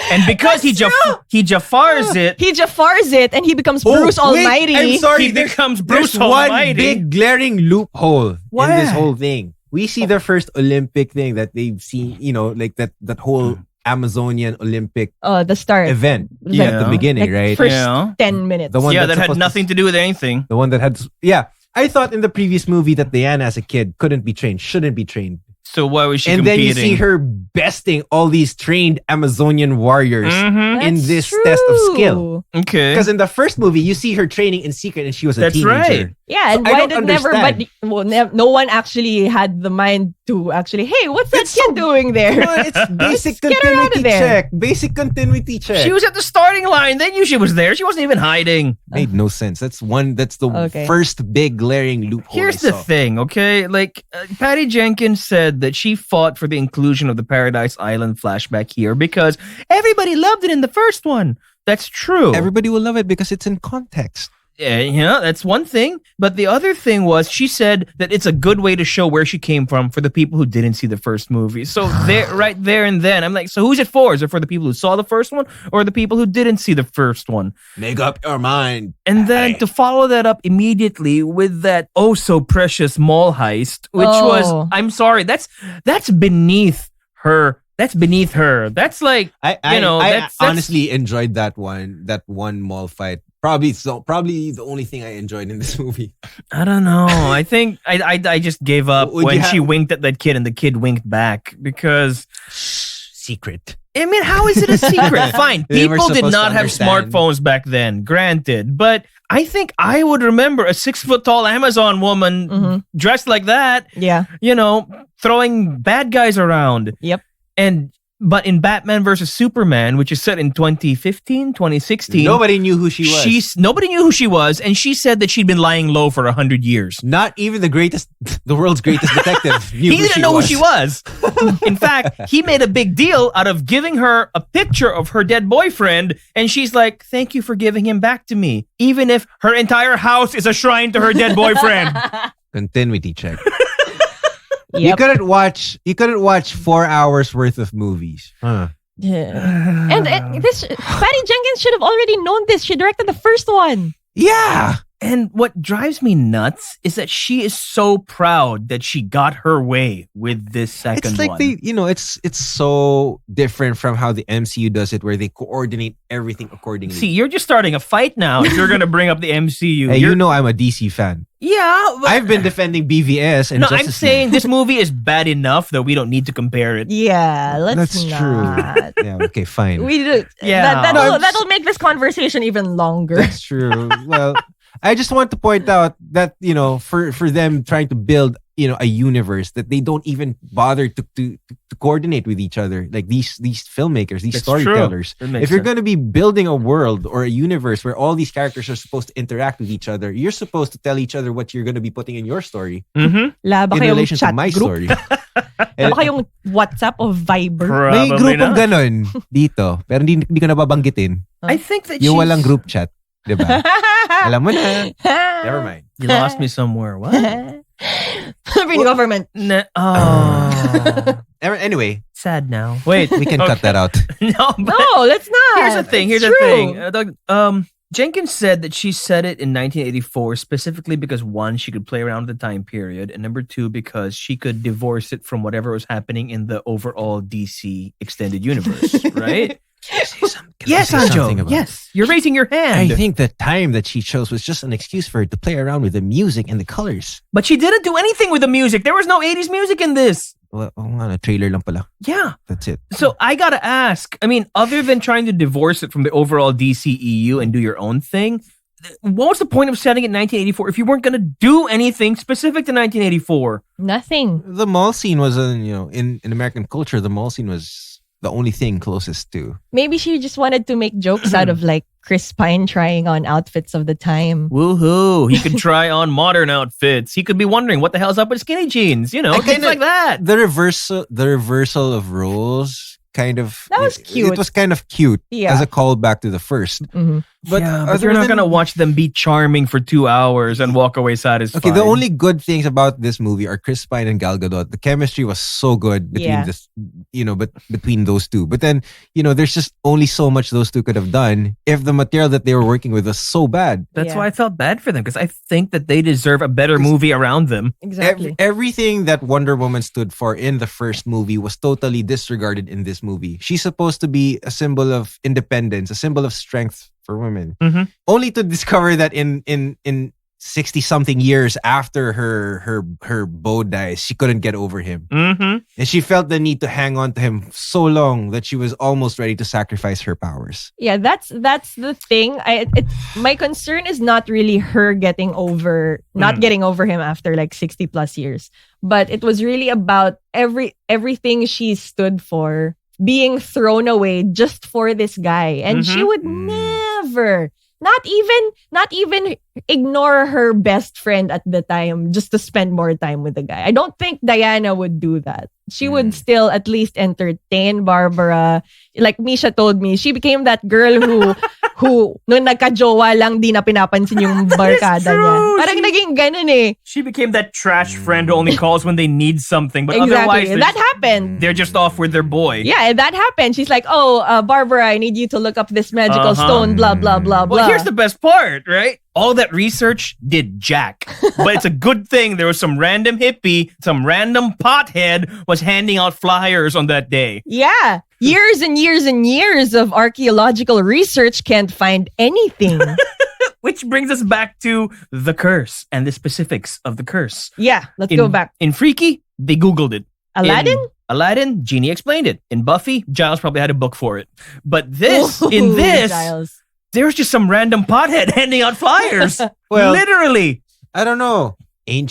And because he Jafars it... He Jafars it and he becomes Bruce Almighty. I'm sorry. He becomes Bruce There's Almighty. one big glaring loophole in this whole thing. We see the first Olympic thing that they've seen, like that whole... Amazonian Olympic the start event at the beginning, right? First 10 minutes. The one that had nothing to do with anything. The one that had... Yeah. I thought in the previous movie that Diana as a kid couldn't be trained, shouldn't be trained. So why was she competing? And then you see her besting all these trained Amazonian warriors in this test of skill. Okay. Because in the first movie, you see her training in secret and she was a teenager. Right. Yeah, and why did no one actually had the mind to actually, hey, what's that kid doing there? It's basic continuity check. Basic continuity check. She was at the starting line. They knew she was there. She wasn't even hiding. Made no sense. That's the first big glaring loophole. Here's the thing, okay? Like, Patty Jenkins said that she fought for the inclusion of the Paradise Island flashback here because everybody loved it in the first one. That's true. Everybody will love it because it's in context. Yeah, that's one thing. But the other thing was she said that it's a good way to show where she came from for the people who didn't see the first movie. So right there and then, I'm like, so who's it for? Is it for the people who saw the first one or the people who didn't see the first one? Make up your mind. And then to follow that up immediately with that oh so precious mall heist, which was, I'm sorry, that's beneath her. That's beneath her. That's like, I honestly enjoyed that one mall fight. Probably the only thing I enjoyed in this movie. I don't know. I think I just gave up when she winked at that kid and the kid winked back because secret. I mean, how is it a secret? Fine. People did not have smartphones back then, granted. But I think I would remember a 6-foot-tall Amazon woman dressed like that. Yeah. Throwing bad guys around. Yep. But in Batman versus Superman, which is set in 2015, 2016... Nobody knew who she was. Nobody knew who she was, and she said that she'd been lying low for 100 years. Not even the world's greatest detective knew He didn't know who she was. In fact, he made a big deal out of giving her a picture of her dead boyfriend, and she's like, thank you for giving him back to me, even if her entire house is a shrine to her dead boyfriend. Continuity check. Yep. You couldn't watch 4 hours worth of movies. Huh. Yeah. And this Patty Jenkins should have already known this. She directed the first one. Yeah. And what drives me nuts is that she is so proud that she got her way with this second one. It's like it's so different from how the MCU does it, where they coordinate everything accordingly. See, you're just starting a fight now if you're going to bring up the MCU. Hey, I'm a DC fan. Yeah. But I've been defending BVS and I'm saying this movie is bad enough that we don't need to compare it. Yeah, that's not. True. Yeah, okay, fine. We do. Yeah. That'll make this conversation even longer. That's true. Well, I just want to point out that, for them trying to build, a universe that they don't even bother to coordinate with each other. Like these filmmakers, these storytellers. If you're going to be building a world or a universe where all these characters are supposed to interact with each other, you're supposed to tell each other what you're going to be putting in your story. Mm-hmm. In relation to my story. Wala kayong WhatsApp o Viber? May grupong ganon dito. Pero hindi ko nababanggitin. I think that yung walang group chat. Diba? Alam mo na. Never mind. You lost me somewhere. What? Government. Anyway. Sad now. Wait. We can cut that out. No, let's not. Here's the thing. Jenkins said that she said it in 1984 specifically because, one, she could play around with the time period, and number two, because she could divorce it from whatever was happening in the overall DC extended universe, right? Yes, Anjo. Yes, you're raising your hand. I think the time that she chose was just an excuse for her to play around with the music and the colors. But she didn't do anything with the music. There was no 80s music in this. Well, trailer lang pala. Yeah. That's it. So I gotta ask, I mean, other than trying to divorce it from the overall DCEU and do your own thing, what was the point of setting it in 1984 if you weren't gonna do anything specific to 1984? Nothing. The mall scene was, in American culture, the mall scene was the only thing closest to. Maybe she just wanted to make jokes out of like Chris Pine trying on outfits of the time. Woohoo! He could try on modern outfits. He could be wondering what the hell's up with skinny jeans. Things like that. The reversal of roles. Kind of that was cute. It was kind of cute as a callback to the first. Mm-hmm. But you're not gonna watch them be charming for 2 hours and walk away satisfied. Okay, the only good things about this movie are Chris Pine and Gal Gadot. The chemistry was so good between between those two. But then there's just only so much those two could have done if the material that they were working with was so bad. That's why I felt bad for them, because I think that they deserve a better movie around them. Exactly. Everything that Wonder Woman stood for in the first movie was totally disregarded in this movie. She's supposed to be a symbol of independence, a symbol of strength for women. Mm-hmm. Only to discover that in 60-something years after her beau dies, she couldn't get over him. Mm-hmm. And she felt the need to hang on to him so long that she was almost ready to sacrifice her powers. Yeah, that's the thing. My concern is not really her getting over him after like 60 plus years. But it was really about everything she stood for being thrown away just for this guy. And she would never, not even ignore her best friend at the time just to spend more time with the guy. I don't think Diana would do that. She would still at least entertain Barbara. Like Misha told me, she became that girl who nung nagka-jowa lang di na pinapansin yung barkada niya. Parang naging ganun eh. She became that trash friend who only calls when they need something. But exactly. Otherwise, that happened. They're just off with their boy. Yeah, that happened. She's like, Barbara, I need you to look up this magical stone, blah, blah, blah, blah. Well, here's the best part, right? All that research did jack. But it's a good thing there was some random hippie, some random pothead was handing out flyers on that day. Yeah. Years and years and years of archaeological research can't find anything. Which brings us back to the curse and the specifics of the curse. Yeah, let's go back. In Freaky, they Googled it. Aladdin? In Aladdin, Genie explained it. In Buffy, Giles probably had a book for it. But this, Giles. There's just some random pothead handing out flyers. Well, literally. I don't know. He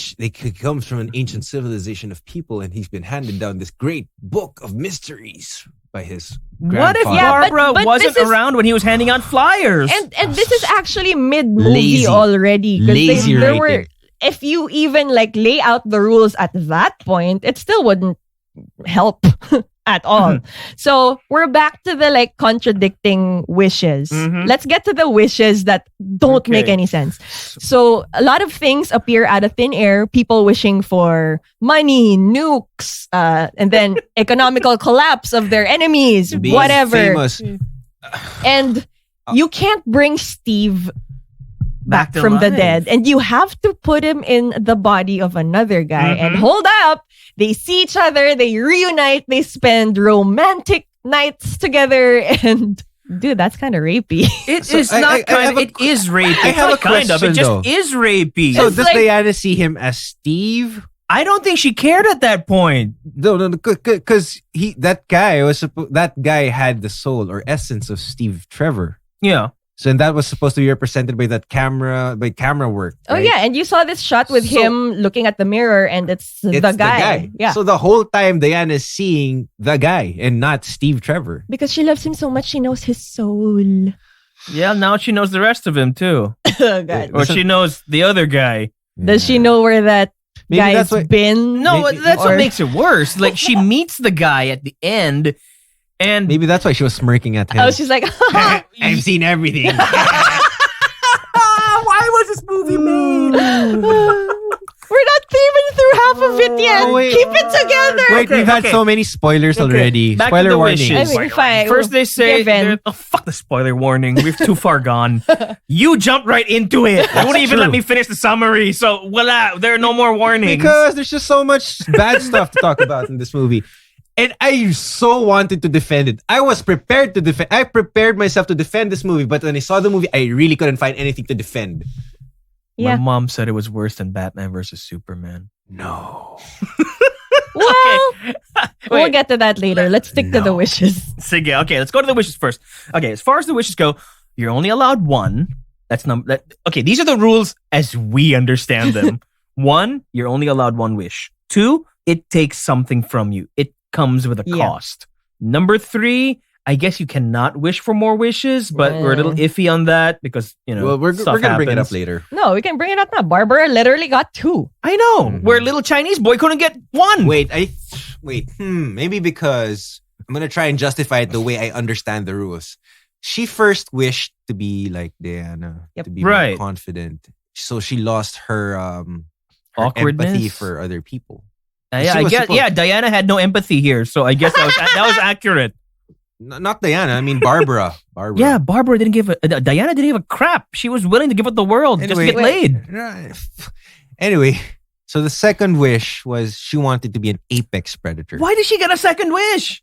comes from an ancient civilization of people, and he's been handed down this great book of mysteries by his grandfather. What if Barbara wasn't around when he was handing out flyers? And this is actually mid-movie already. Lazy there were, if you even like lay out the rules at that point, it still wouldn't help at all. So we're back to the like contradicting wishes. Let's get to the wishes that don't make any sense. So a lot of things appear out of thin air. People wishing for money, nukes, and then economical collapse of their enemies, whatever. Famous. And you can't bring Steve back from life. the dead, and you have to put him in the body of another guy. And hold up, they see each other, they reunite, they spend romantic nights together, and dude, that's kind of rapey. It is rapey. I have a question, It just is rapey. So does Diana see him as Steve? I don't think she cared at that point. No, because that guy had the soul or essence of Steve Trevor. Yeah. So and that was supposed to be represented by camera work. Oh right? yeah, and you saw this shot with him looking at the mirror, and it's the guy. Yeah. So the whole time Diana is seeing the guy and not Steve Trevor. Because she loves him so much, she knows his soul. Yeah, now she knows the rest of him too. Oh God. Or she knows the other guy. Does she know where that guy's been? No, that's what makes it worse. Like she meets the guy at the end. And maybe that's why she was smirking at him. Oh, she's like, I've seen everything. Why was this movie made? We're not even through half of it yet. Keep it together. Wait, we've had so many spoilers already. Back Spoiler to the warning. wishes. I mean, fine. First they say, fuck the spoiler warning. We've too far gone. You jumped right into it. You wouldn't even let me finish the summary. So, voila, there are no more warnings. Because there's just so much bad stuff to talk about in this movie. And I so wanted to defend it. I was prepared to defend. I prepared myself to defend this movie, but when I saw the movie, I really couldn't find anything to defend. My mom said it was worse than Batman versus Superman. No. Well, we'll Wait. get to that later. Let's stick to the wishes. Sige, okay, let's go to the wishes first. Okay, as far as the wishes go, you're only allowed one. Okay, these are the rules as we understand them. 1, you're only allowed one wish. 2, it takes something from you. It comes with a cost. Number 3, I guess you cannot wish for more wishes, but we're a little iffy on that because, Well, we're going to bring it up later. No, we can bring it up now. Barbara literally got 2. I know. Where little Chinese boy couldn't get 1. Maybe because I'm going to try and justify it the way I understand the rules. She first wished to be like Diana, to be more confident. So she lost her Awkwardness, empathy for other people. Diana had no empathy here, so I guess that was accurate. Not Diana. I mean Barbara. Yeah, Barbara didn't give Diana didn't give a crap. She was willing to give up the world just to get laid. Anyway, so the second wish was she wanted to be an apex predator. Why did she get a second wish?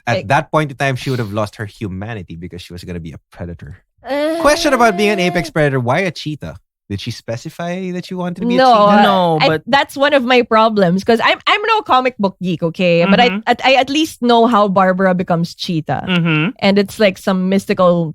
At that point in time, she would have lost her humanity because she was going to be a predator. Question about being an apex predator. Why a cheetah? Did she specify that she wanted to be a cheetah? No, but that's one of my problems because I'm no comic book geek, okay? But I at least know how Barbara becomes cheetah, and it's like some mystical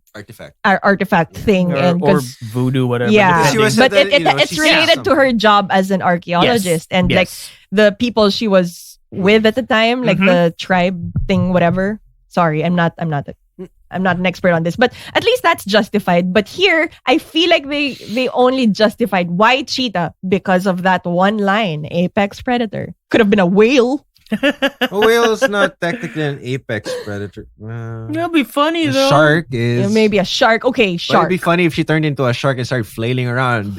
artifact thing, or voodoo, whatever. Yeah, but it's related to her job as an archaeologist and like the people she was with at the time, like the tribe thing, whatever. Sorry, I'm not an expert on this, but at least that's justified. But here, I feel like they only justified why cheetah because of that one line, apex predator. Could have been a whale. A whale is not technically an apex predator. It'll be funny though. Shark is. Yeah, maybe a shark. Okay, shark. It'd be funny if she turned into a shark and started flailing around.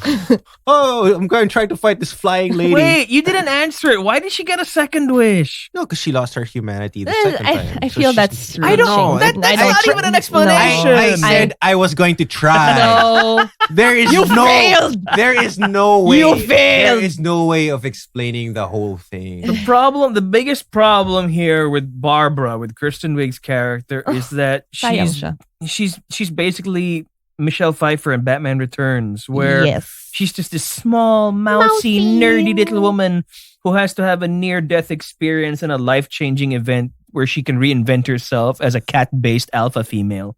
I'm going to try to fight this flying lady. Wait, you didn't answer it. Why did she get a second wish? No, because she lost her humanity the second time. I feel that's. I don't know. That's not even an explanation. I said I was going to try. No. There is failed. There is no way. You failed. There is no way of explaining the whole thing. The biggest problem here with Barbara, with Kristen Wiig's character, is that she's basically Michelle Pfeiffer in Batman Returns, where she's just this small, mousy, nerdy little woman who has to have a near-death experience and a life-changing event where she can reinvent herself as a cat-based alpha female.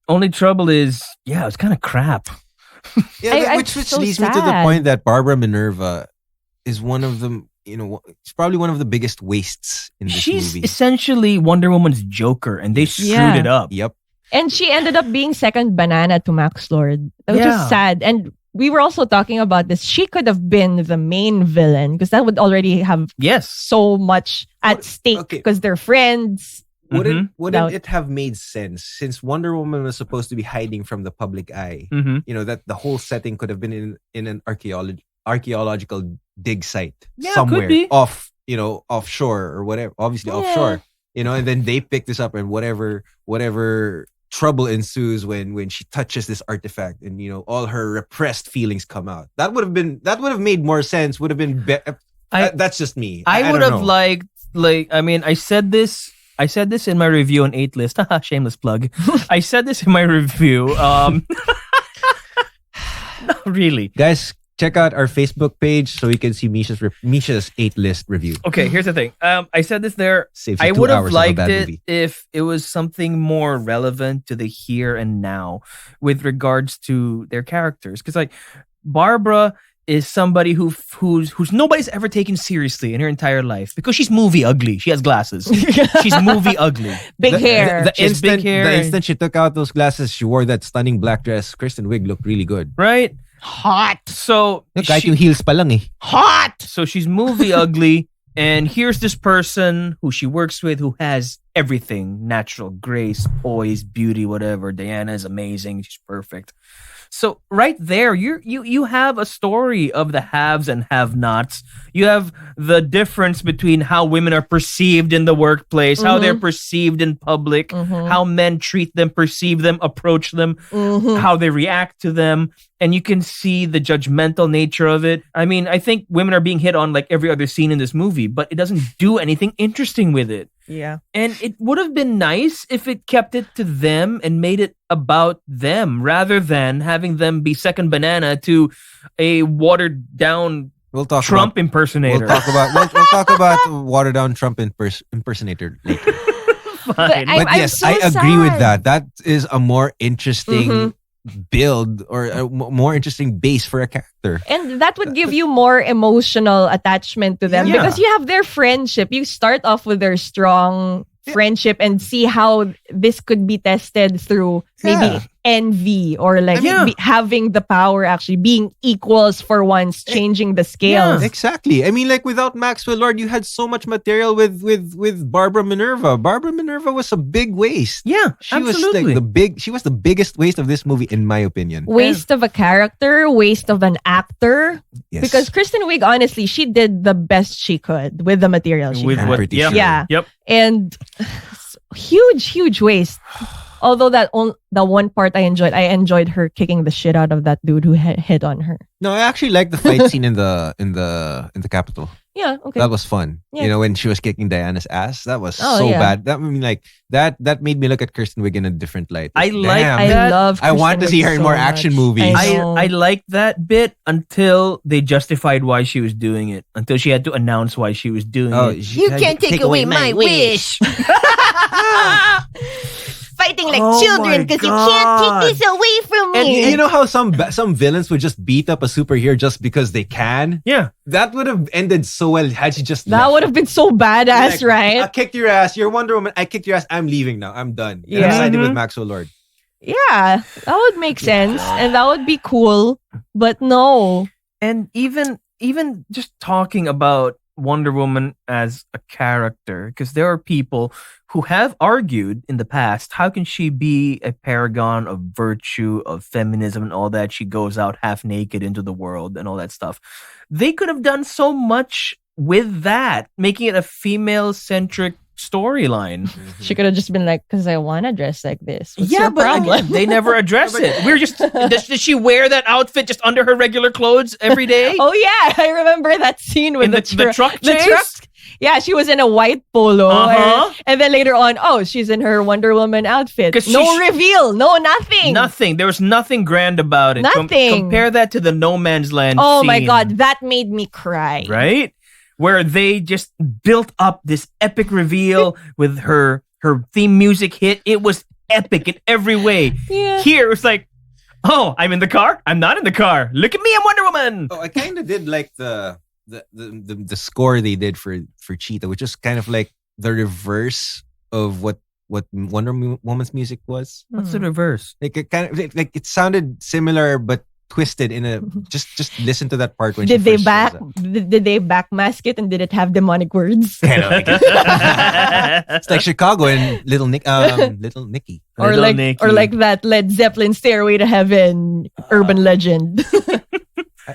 Only trouble is, it's kind of crap. Which leads me to the point that Barbara Minerva is one of the, it's probably one of the biggest wastes in this movie. She's essentially Wonder Woman's Joker, and they screwed it up. Yep. And she ended up being second banana to Max Lord, which is sad. And we were also talking about this. She could have been the main villain because that would already have so much at stake because they're friends. Wouldn't it have made sense since Wonder Woman was supposed to be hiding from the public eye? That the whole setting could have been in an archaeological dig site somewhere offshore or whatever. Obviously offshore, and then they pick this up and whatever trouble ensues when she touches this artifact and all her repressed feelings come out. That would have made more sense. Would have been better. That's just me. I would have liked, I said this in my review on 8 List. Shameless plug. I said this in my review. Not really. Guys, check out our Facebook page so you can see Misha's 8 List review. Okay, here's the thing. I said this there. I would have liked it if it was something more relevant to the here and now with regards to their characters. Because Barbara is somebody who's nobody's ever taken seriously in her entire life because she's movie ugly. She has glasses. She's movie ugly. Big hair. The instant she took out those glasses, she wore that stunning black dress. Kristen Wiig looked really good. Right? Hot. So kahit yung heels pa lang eh. Hot. So she's movie ugly, and here's this person who she works with who has everything. Natural grace, poise, beauty, whatever. Diana is amazing. She's perfect. So right there, you have a story of the haves and have-nots. You have the difference between how women are perceived in the workplace, how they're perceived in public, how men treat them, perceive them, approach them, how they react to them. And you can see the judgmental nature of it. I mean, I think women are being hit on like every other scene in this movie, but it doesn't do anything interesting with it. Yeah. And it would have been nice if it kept it to them and made it about them rather than having them be second banana to a watered down Trump impersonator. We'll talk about watered down Trump impersonator later. Fine. But yes, so I agree with sad. that. That is a more interesting build or a more interesting base for a character. And that would give you more emotional attachment to them Yeah. because you have their friendship. You start off with their strong friendship and see how this could be tested through maybe envy or like having the power, actually being equals for once, changing the scales. Exactly. I mean, like without Maxwell Lord, you had so much material with Barbara Minerva. Barbara Minerva was a big waste. Yeah, She absolutely. was like she was the biggest waste of this movie, in my opinion. Waste of a character, waste of an actor. Yes. Because Kristen Wiig, honestly, she did the best she could with the material she With had. what? Pretty Yeah. sure. Yeah. Yep. And huge waste. Although the one part I enjoyed her kicking the shit out of that dude who hit on her. No, I actually like the fight scene in the Capitol. Yeah, okay. That was fun. Yeah. You know, when she was kicking Diana's ass, that was Oh, so yeah. bad. That I mean, like that made me look at Kristen Wiig in a different light. I like damn, I that- love I want to Kristen see her Wiig in more so action much. movies. I liked that bit until they justified why she was doing it. Until she had to announce why she was doing it. You can't take away my wish. Fighting like Oh children my because you God. can't take this away from And me. you know how some villains would just beat up a superhero just because they can? Yeah. That would have ended so well had she just that left. would have been so badass, Like, right? I kicked your ass. You're Wonder Woman. I kicked your ass. I'm leaving now. I'm done. And I'm Yeah. siding with Maxwell Lord. Yeah, that would make sense and that would be cool. But no. And even just talking about Wonder Woman as a character, because there are people who have argued in the past, how can she be a paragon of virtue, of feminism and all that? She goes out half naked into the world and all that stuff. They could have done so much with that, making it a female-centric storyline. She could have just been like, because I want to dress like this. What's Yeah, your but problem? again, they never address it. We're just does she wear that outfit just under her regular clothes every day? Oh yeah, I remember that scene with In the truck the chase? truck. Yeah, she was in a white polo, Uh-huh. and then later on, she's in her Wonder Woman outfit. 'Cause No she- reveal, no nothing. Nothing. There was nothing grand about it. Nothing. Compare that to the No Man's Land Oh my scene, god, that made me cry. right? Where they just built up this epic reveal with her theme music hit. It was epic in every way. Yeah. Here, it's like, oh, I'm in the car. I'm not in the car. Look at me, I'm Wonder Woman. Oh, I kind of did like the score they did for Cheetah, which is kind of like the reverse of what Wonder Woman's music was. What's the reverse? Like it kind of like it sounded similar but twisted in a just listen to that part when Did she they first back? shows up. Did they backmask it and did it have demonic words? Kind of like it. It's like Chicago and Little Nicky. Or Little like Nicky. or like that Led Zeppelin Stairway to Heaven urban legend.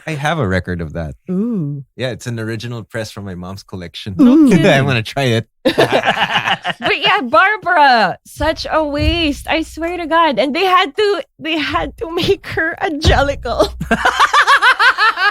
I have a record of that. Ooh. Yeah, it's an original press from my mom's collection. No kidding. I'm gonna try it. But yeah, Barbara, such a waste. I swear to God. And they had to make her Angelical.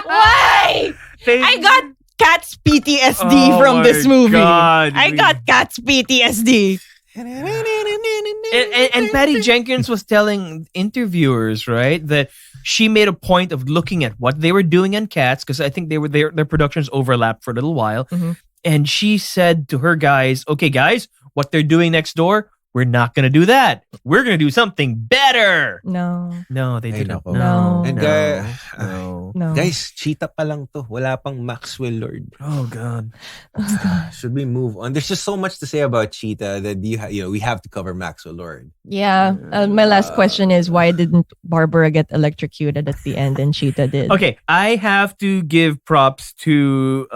Why? I got Cat's PTSD from this movie. I got Cat's PTSD. And Patty Jenkins was telling interviewers, right, that she made a point of looking at what they were doing on Cats, because I think their productions overlapped for a little while. Mhm. And she said to her guys, okay, guys, what they're doing next door, we're not going to do that. We're going to do something better. No. No, they Ay, didn't. nako. No. And No. No. guys, Cheetah pa lang to. Wala pang Maxwell Lord. Oh, God. Should we move on? There's just so much to say about Cheetah that we have to cover Maxwell Lord. Yeah. My last question is, why didn't Barbara get electrocuted at the end and Cheetah did? Okay, I have to give props to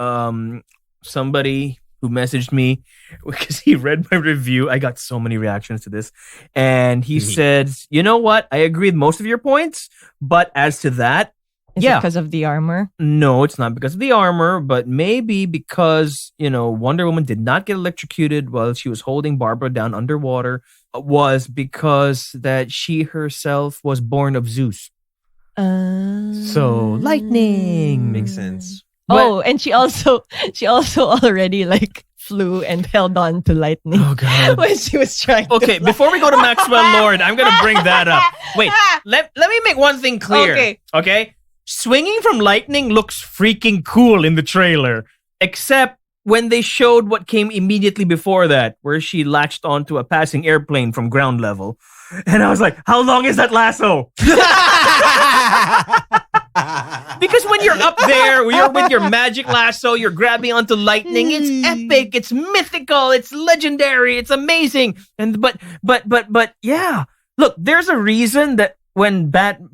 somebody who messaged me because he read my review. I got so many reactions to this. And he said, you know what? I agree with most of your points. But as to that, Is it because of the armor? no, it's not because of the armor, but maybe because, Wonder Woman did not get electrocuted while she was holding Barbara down underwater, was because that she herself was born of Zeus. So lightning Makes sense. And she also already flew and held on to lightning. Oh God! When she was trying. Okay, before we go to Maxwell Lord, I'm gonna bring that up. Wait, let me make one thing clear. Okay, swinging from lightning looks freaking cool in the trailer, except when they showed what came immediately before that, where she latched onto a passing airplane from ground level. And I was like, how long is that lasso? Because when you're up there, you're with your magic lasso, you're grabbing onto lightning. It's epic, it's mythical, it's legendary, it's amazing. But yeah. Look, there's a reason that when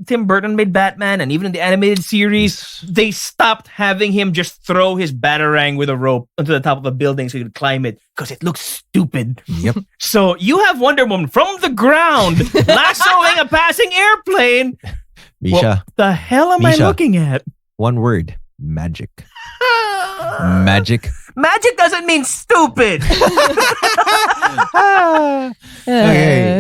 Tim Burton made Batman, and even in the animated series, they stopped having him just throw his batarang with a rope onto the top of a building so he could climb it, because it looks stupid. Yep. So you have Wonder Woman from the ground lassoing a passing airplane. Misha, What the hell am I looking at? one word: magic. Magic. Magic doesn't mean stupid.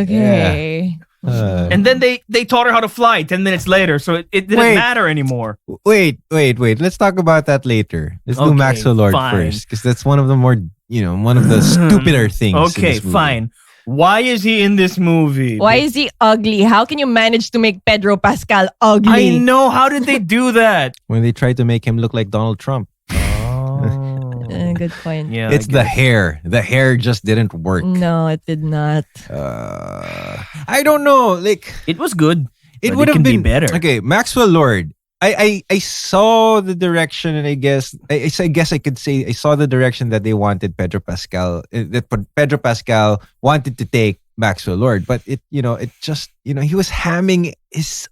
Okay. And then they taught her how to fly 10 minutes later, so it didn't matter anymore. Wait. Let's talk about that later. Let's do Maxwell Lord first, because that's one of the more, one of the stupider things. Okay, fine. Why is he in this movie? Why is he ugly? How can you manage to make Pedro Pascal ugly? I know. How did they do that? When they tried to make him look like Donald Trump. Good point. Yeah, It's the hair. The hair just didn't work. No, it did not. I don't know. It was good. It but would it have can been be better. Okay, Maxwell Lord. I saw the direction, and I guess I could say I saw the direction that they wanted Pedro Pascal. That Pedro Pascal wanted to take Maxwell Lord, but he was hamming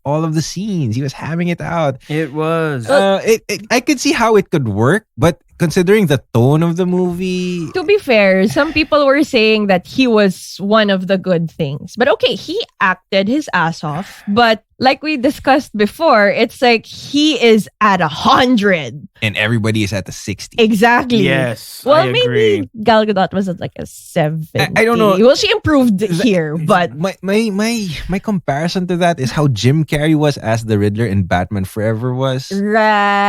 all of the scenes. He was hamming it out. It was. I could see how it could work, but considering the tone of the movie, To be fair, some people were saying that he was one of the good things. But okay, he acted his ass off. But like we discussed before, it's like he is at 100. and everybody is at the 60. Exactly. Yes, Well, I agree. maybe Gal Gadot was at like a 70. I don't know. Well, she improved here, but My comparison to that is how Jim Carrey was as the Riddler in Batman Forever was. right.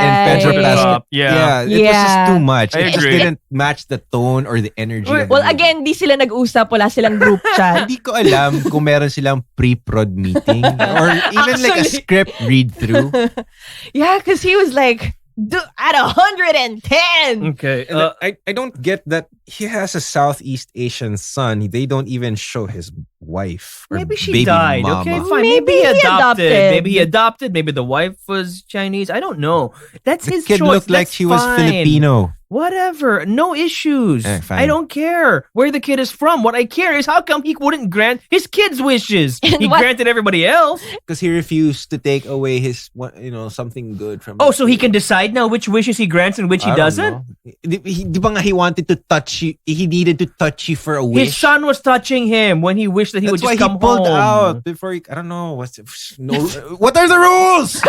And Pedro Pascal. Yeah. It was just too much. I It just agree. didn't match the tone or the energy. of the Well, movie. again, di sila nag-usap, wala silang group chat. Hindi ko alam kung meron silang pre-prod meeting or even like a Actually. script read-through. Yeah, because he was like at 110. Okay. And I don't get that he has a Southeast Asian son. They don't even show his wife or Maybe she baby died. mama. Okay, fine. Maybe he adopted. Maybe he adopted. Maybe the wife was Chinese. I don't know. That's The his kid choice. looked like That's she was fine. Filipino. Whatever. No issues. Fine. I don't care where the kid is from. What I care is how come he wouldn't grant his kids' wishes. And He what- granted everybody else. Because he refused to take away his, something good from. Oh, so he can decide now which wishes he grants and which he I don't doesn't? know. Di ba nga he wanted to touch you? He needed to touch you for a wish. His son was touching him when he wished that he That's would why just come he pulled home. out before he. I don't know. What are the rules?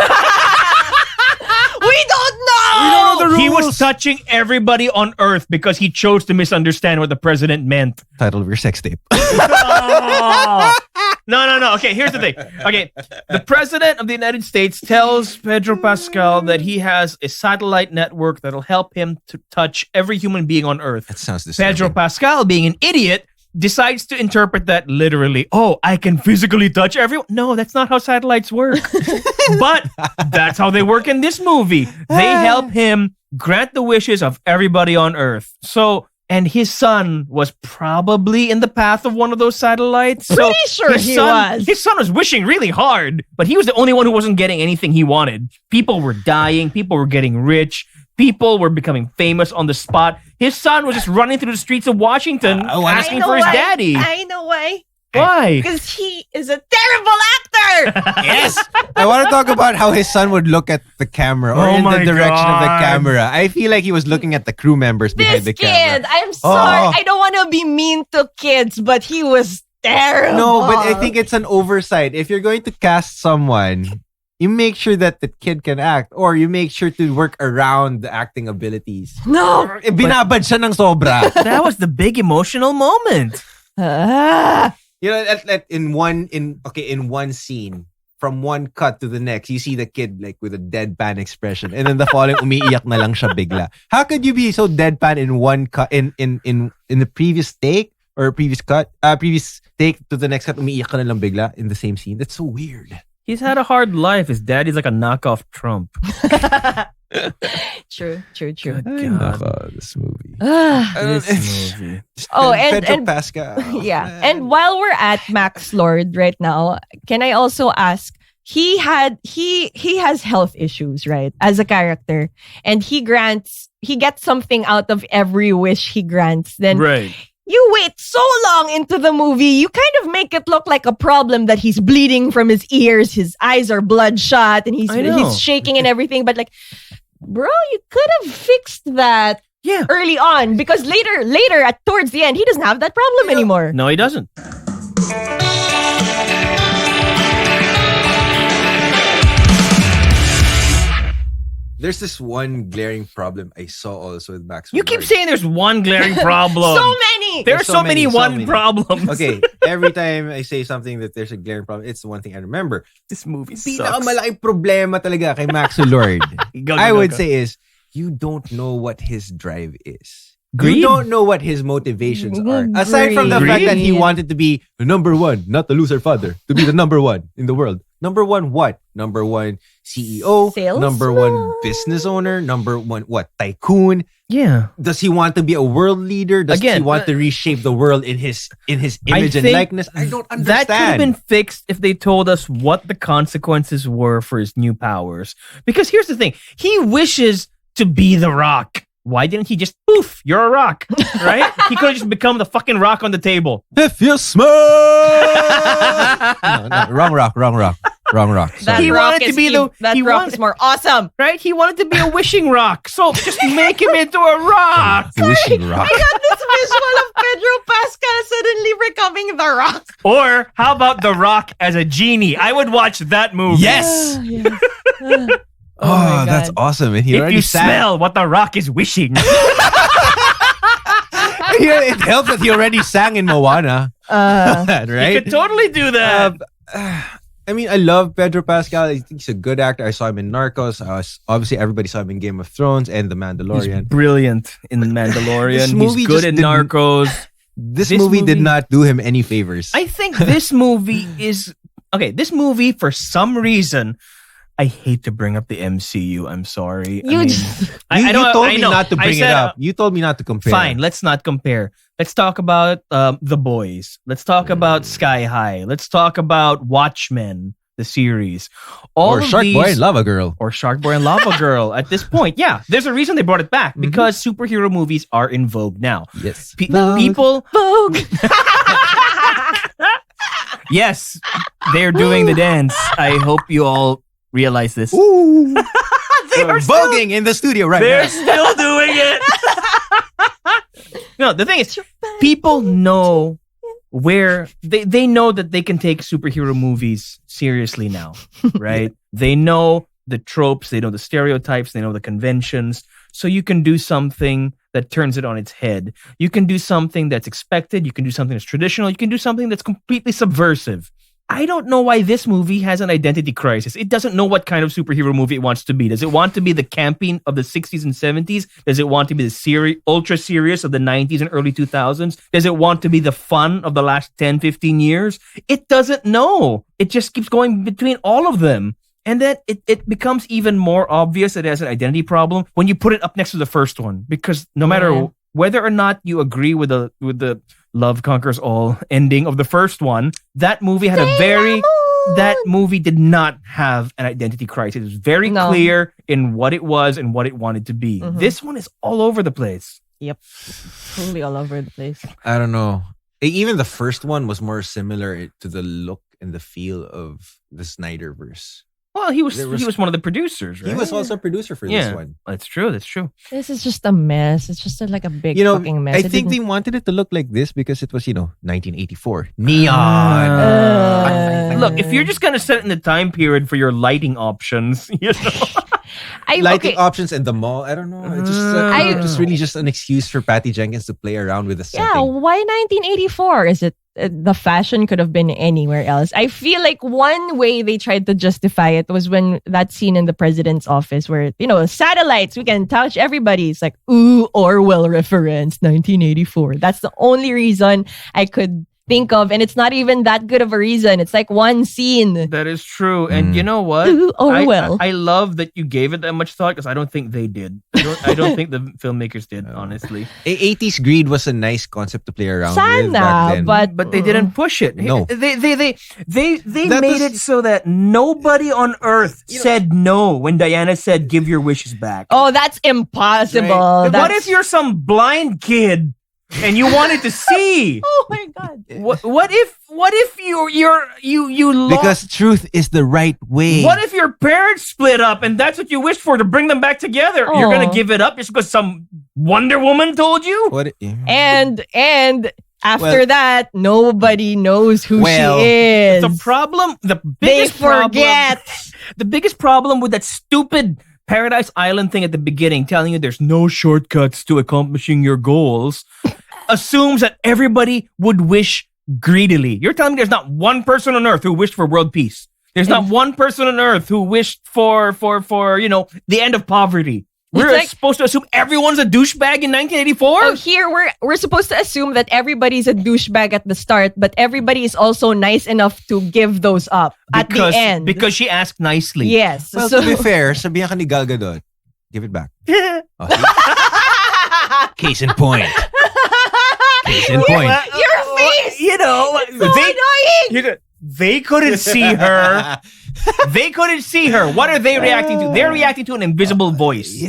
We don't know. We don't know the rules. He was touching everybody on Earth because he chose to misunderstand what the president meant. Title of your sex tape. Oh. No. Okay, here's the thing. Okay, the president of the United States tells Pedro Pascal that he has a satellite network that'll help him to touch every human being on Earth. That sounds disturbing. Pedro Pascal, being an idiot, decides to interpret that literally. Oh, I can physically touch everyone. No, that's not how satellites work. But that's how they work in this movie. They help him grant the wishes of everybody on Earth. So, and his son was probably in the path of one of those satellites. So Pretty sure his he son, was. His son was wishing really hard, but he was the only one who wasn't getting anything he wanted. People were dying. People were getting rich. People were becoming famous on the spot. His son was just running through the streets of Washington asking for his daddy. I know why. Why? Because he is a terrible actor. Yes. I want to talk about how his son would look at the camera or in the direction of the camera. I feel like he was looking at the crew members behind the camera. This kid, I'm sorry. I don't want to be mean to kids, but he was terrible. No, but I think it's an oversight. If you're going to cast someone, you make sure that the kid can act, or you make sure to work around the acting abilities. No. Binabad siya ng sobra. That was the big emotional moment. You know, in one scene, from one cut to the next, you see the kid like with a deadpan expression, and then the following umiiyak na lang siya bigla. How could you be so deadpan in one cut in the previous take or previous take to the next cut umiiyak ka na lang bigla in the same scene? That's so weird. He's had a hard life. His daddy's like a knockoff Trump. True. God. This movie. This movie. Pedro Pascal. Yeah. Man. And while we're at Max Lord right now, can I also ask, he has health issues, right? As a character. And he gets something out of every wish he grants. Then Right. you wait so long into the movie, you kind of make it look like a problem that he's bleeding from his ears, his eyes are bloodshot, and he's shaking and everything. But like, bro, you could have fixed that early on, because later towards the end, he doesn't have that problem anymore. No, he doesn't. There's this one glaring problem I saw also with Max. You keep saying there's one glaring problem. So many. There's so many problems. Okay, every time I say something that there's a glaring problem, it's the one thing I remember. This movie sucks. Pinakamalaking problema talaga kay Max Lord. I would say is, you don't know what his drive is. Greed? You don't know what his motivations are. Aside from the fact that he wanted to be the number one, not the loser father, to be the number one in the world. Number one what? Number one CEO, Salesman? Number one business owner, number one what? Tycoon. Yeah. Does he want to be a world leader? Does he want to reshape the world in his image and likeness? I don't understand. That could have been fixed if they told us what the consequences were for his new powers. Because here's the thing. He wishes to be the Rock. Why didn't he just, poof, you're a rock, right? He could have just become the fucking rock on the table. If you smell... no, wrong rock. That He rock wanted to be rock is more awesome. Right? He wanted to be a wishing rock. So just make him into a rock. Wishing rock. I got this visual of Pedro Pascal suddenly becoming the Rock. Or how about the Rock as a genie? I would watch that movie. Yes! Oh my that's God. awesome. And he If already you sang. smell what the Rock is wishing. It helps that he already sang in Moana. You Right? could totally do that. I mean, I love Pedro Pascal. I think he's a good actor. I saw him in Narcos. Obviously, everybody saw him in Game of Thrones and The He's Mandalorian. brilliant in The Mandalorian. This movie He's good just in didn't- Narcos. This movie did not do him any favors. I think this movie is... Okay, this movie, for some reason... I hate to bring up the MCU. I'm sorry. You You told me not to bring it up. You told me not to compare. Fine, let's not compare. Let's talk about The Boys. Let's talk about Sky High. Let's talk about Watchmen, the series. Or Shark Boy and Lava Girl. Or Shark Boy and Lava Girl. At this point, yeah, there's a reason they brought it back. Because superhero movies are in vogue now. Yes. People... Vogue. Yes, they're doing the dance. I hope you all realize this. Ooh. They're voguing in the studio right They're now. still doing it. No, the thing is, people know where they know that they can take superhero movies seriously now, right? They know the tropes, they know the stereotypes, they know the conventions. So you can do something that turns it on its head. You can do something that's expected. You can do something that's traditional. You can do something that's completely subversive. I don't know why this movie has an identity crisis. It doesn't know what kind of superhero movie it wants to be. Does it want to be the camping of the 60s and 70s? Does it want to be the ultra serious of the 90s and early 2000s? Does it want to be the fun of the last 10, 15 years? It doesn't know. It just keeps going between all of them. And then it becomes even more obvious that it has an identity problem when you put it up next to the first one. Because no matter whether or not you agree with the Love Conquers All ending of the first one, that movie had that movie did not have an identity crisis. It was very clear in what it was and what it wanted to be. Mm-hmm. This one is all over the place. Yep. Totally all over the place. I don't know. Even the first one was more similar to the look and the feel of the Snyderverse. Well, he was one of the producers, right? He was also a producer for this one. That's true. This is just a mess. It's just like a big fucking mess. I think they wanted it to look like this because it was, 1984. Neon. Look, if you're just going to set it in the time period for your lighting options, lighting options in the mall, I don't know. It's just really just an excuse for Patty Jenkins to play around with the setting. Yeah, why 1984? Is it the fashion could have been anywhere else? I feel like one way they tried to justify it was when that scene in the president's office where, satellites, we can touch everybody. It's like, ooh, Orwell reference, 1984. That's the only reason I could think of, and it's not even that good of a reason. It's like one scene. That is true. And you know what? Orwell. I love that you gave it that much thought because I don't think they did. I don't think the filmmakers did, honestly. 80s greed was a nice concept to play around with back then. But they didn't push it. No. They made it so that nobody on earth said no when Diana said, give your wishes back. Oh, that's impossible. Right. What if you're some blind kid and you wanted to see? Oh my God. What if you lost? Because truth is the right way. What if your parents split up and that's what you wished for, to bring them back together? You're gonna give it up just because some Wonder Woman told you? And after that, nobody knows who she is. The problem, the biggest problem with that stupid Paradise Island thing at the beginning, telling you there's no shortcuts to accomplishing your goals, assumes that everybody would wish greedily. You're telling me there's not one person on earth who wished for world peace. There's not one person on earth who wished for the end of poverty. We're supposed to assume everyone's a douchebag in 1984? Oh, here we're supposed to assume that everybody's a douchebag at the start, but everybody is also nice enough to give those up at the end. Because she asked nicely. Yes. Well, to be fair, sabihan ka ni Gal Gadot, give it back. Case in point. Your face! Annoying! They couldn't see her. What are they reacting to? They're reacting to an invisible voice.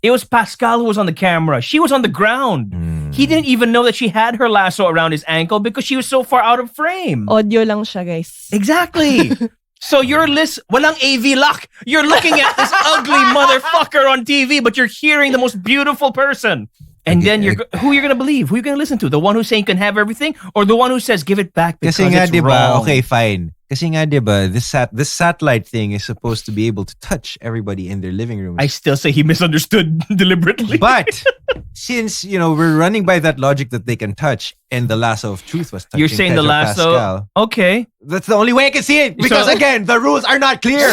It was Pascal who was on the camera. She was on the ground. He didn't even know that she had her lasso around his ankle because she was so far out of frame. Audio lang siya, guys. Exactly. So walang AV lock. You're looking at this ugly motherfucker on TV, but you're hearing the most beautiful person. And then who you're gonna believe? Who you're gonna listen to? The one who's saying you can have everything, or the one who says give it back because it's wrong? Okay, fine. Kasi nga, diba, this satellite thing is supposed to be able to touch everybody in their living rooms. I still say he misunderstood deliberately. But since, we're running by that logic that they can touch, and the lasso of truth was touching You're saying Pedro the lasso? Pascal, okay. that's the only way I can see it. Because again, the rules are not clear.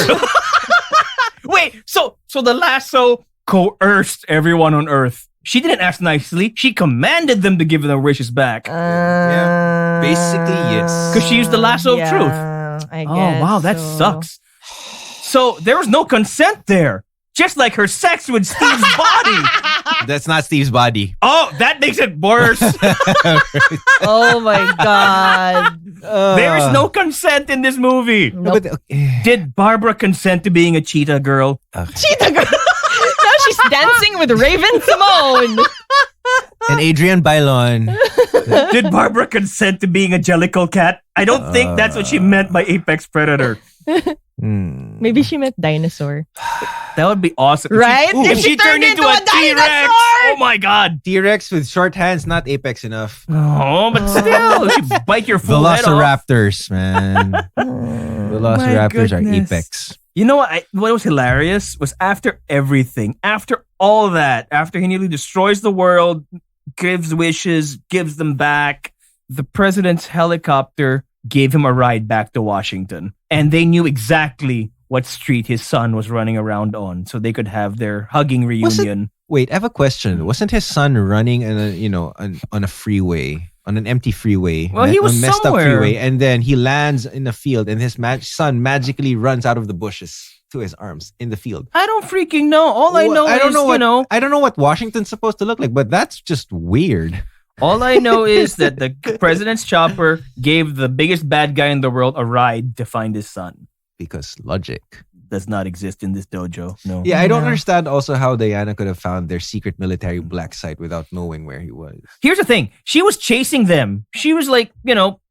Wait, so the lasso coerced everyone on Earth. She didn't ask nicely. She commanded them to give their wishes back. Yeah. Basically, yes. Because she used the lasso of truth. I guess. Oh, wow, that sucks. So there was no consent there. Just like her sex with Steve's body. That's not Steve's body. Oh, that makes it worse. Oh my God. There is no consent in this movie. Nope. Did Barbara consent to being a cheetah girl? Cheetah girl. Now she's dancing with Raven Simone. And Adrian Bailon. Did Barbara consent to being a jellicle cat? I don't think that's what she meant by apex predator. Maybe she meant dinosaur. That would be awesome. Right? If she turned into a T-Rex. Oh my God. T-Rex with short hands, not apex enough. Oh, but still. She bite your full head off. Velociraptors, man. Velociraptors are apex. You know what was hilarious was after everything, after all that, after he nearly destroys the world, gives wishes, gives them back, the president's helicopter gave him a ride back to Washington. And they knew exactly what street his son was running around on so they could have their hugging reunion. Wait, I have a question. Wasn't his son running on a freeway? On an empty freeway. Well, he was messed somewhere. Up freeway, and then he lands in a field, and his son magically runs out of the bushes to his arms in the field. I don't freaking know. All I know I don't is, know I don't know what Washington's supposed to look like, but that's just weird. All I know is that the president's chopper gave the biggest bad guy in the world a ride to find his son. Because logic. does not exist in this dojo. No. Yeah, I don't understand also how Diana could have found their secret military black site without knowing where he was. Here's the thing. She was chasing them. She was like,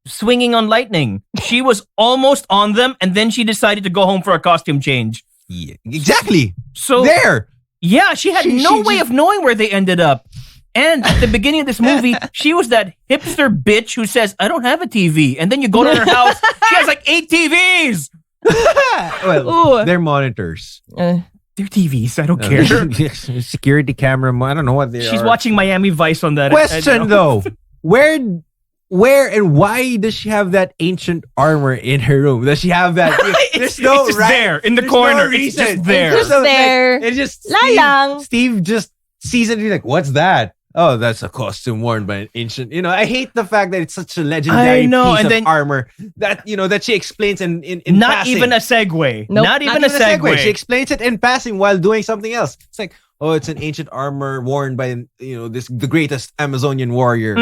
swinging on lightning. She was almost on them, and then she decided to go home for a costume change. Yeah, exactly. So there. Yeah, she had no way of knowing where they ended up. And at the beginning of this movie, she was that hipster bitch who says, I don't have a TV. And then you go to her house, she has like 8 TVs. Well, they're monitors. They're TVs. I don't care. Security camera. I don't know what they are. She's watching Miami Vice on that. Question though. Where and why does she have that ancient armor in her room? Does she have that? It's just there in the corner. It's just there. It's just there. It's just Lang. Steve just sees it and he's like, what's that? Oh, that's a costume worn by an ancient. I hate the fact that it's such a legendary piece of armor that that she explains in not passing. even a segue. Nope. Not even a segue. She explains it in passing while doing something else. It's like, oh, it's an ancient armor worn by the greatest Amazonian warrior.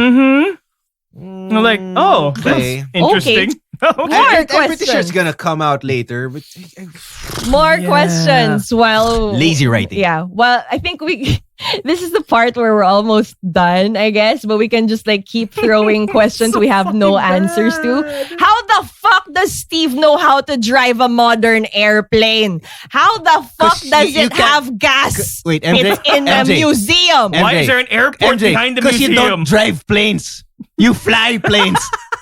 I'm like, oh, okay. That's interesting. More I'm pretty sure it's gonna come out later, but more questions. Well, lazy writing. Yeah. Well, I think this is the part where we're almost done, I guess, but we can just keep throwing questions we have no answers to. How the fuck does Steve know how to drive a modern airplane? How the fuck does it have gas? Wait, MJ, it's in a museum. Why is there an airport behind the museum? Because you don't drive planes. You fly planes.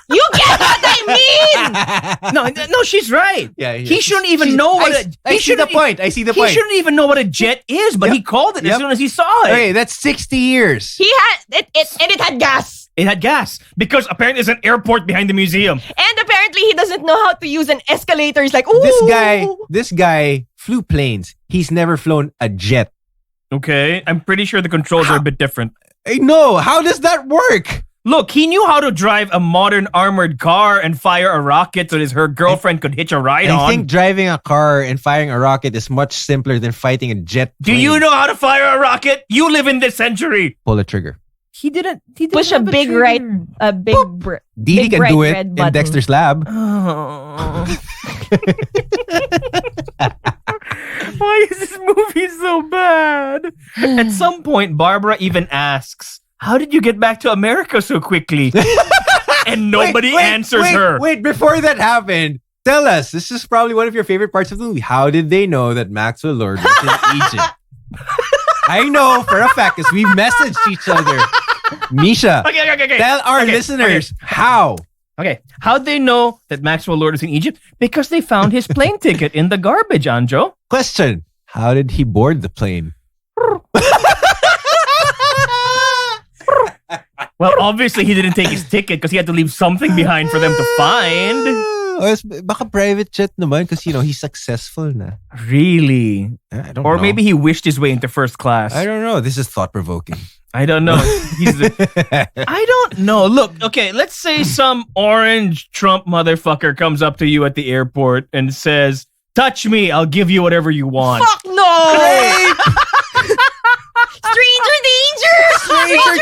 You get what I mean? No, she's right. Yeah. He shouldn't even know what I see the point. He shouldn't even know what a jet is, but he called it as soon as he saw it. Okay, that's 60 years. He had it, and it had gas. It had gas because apparently there's an airport behind the museum. And apparently he doesn't know how to use an escalator. He's like, ooh. This guy flew planes. He's never flown a jet. Okay, I'm pretty sure the controls are a bit different. I know. How does that work? Look, he knew how to drive a modern armored car and fire a rocket so her girlfriend could hitch a ride on. I think driving a car and firing a rocket is much simpler than fighting a jet plane. Do you know how to fire a rocket? You live in this century. Pull the trigger. He didn't push a big trigger. Didi can do it in Dexter's lab. Oh. Why is this movie so bad? At some point, Barbara even asks, how did you get back to America so quickly? And nobody answers her. Wait, before that happened, tell us. This is probably one of your favorite parts of the movie. How did they know that Maxwell Lord was in Egypt? I know for a fact because we messaged each other. Misha, okay. Tell our listeners how. Okay, how'd they know that Maxwell Lord is in Egypt? Because they found his plane ticket in the garbage, Anjo. Question. How did he board the plane? Well, obviously he didn't take his ticket because he had to leave something behind for them to find. Baka private jet naman because, he's successful na. Really? I don't know. Or maybe he wished his way into first class. I don't know. This is thought-provoking. I don't know. I don't know. Look, okay, let's say some orange Trump motherfucker comes up to you at the airport and says, touch me, I'll give you whatever you want. Fuck no! Stranger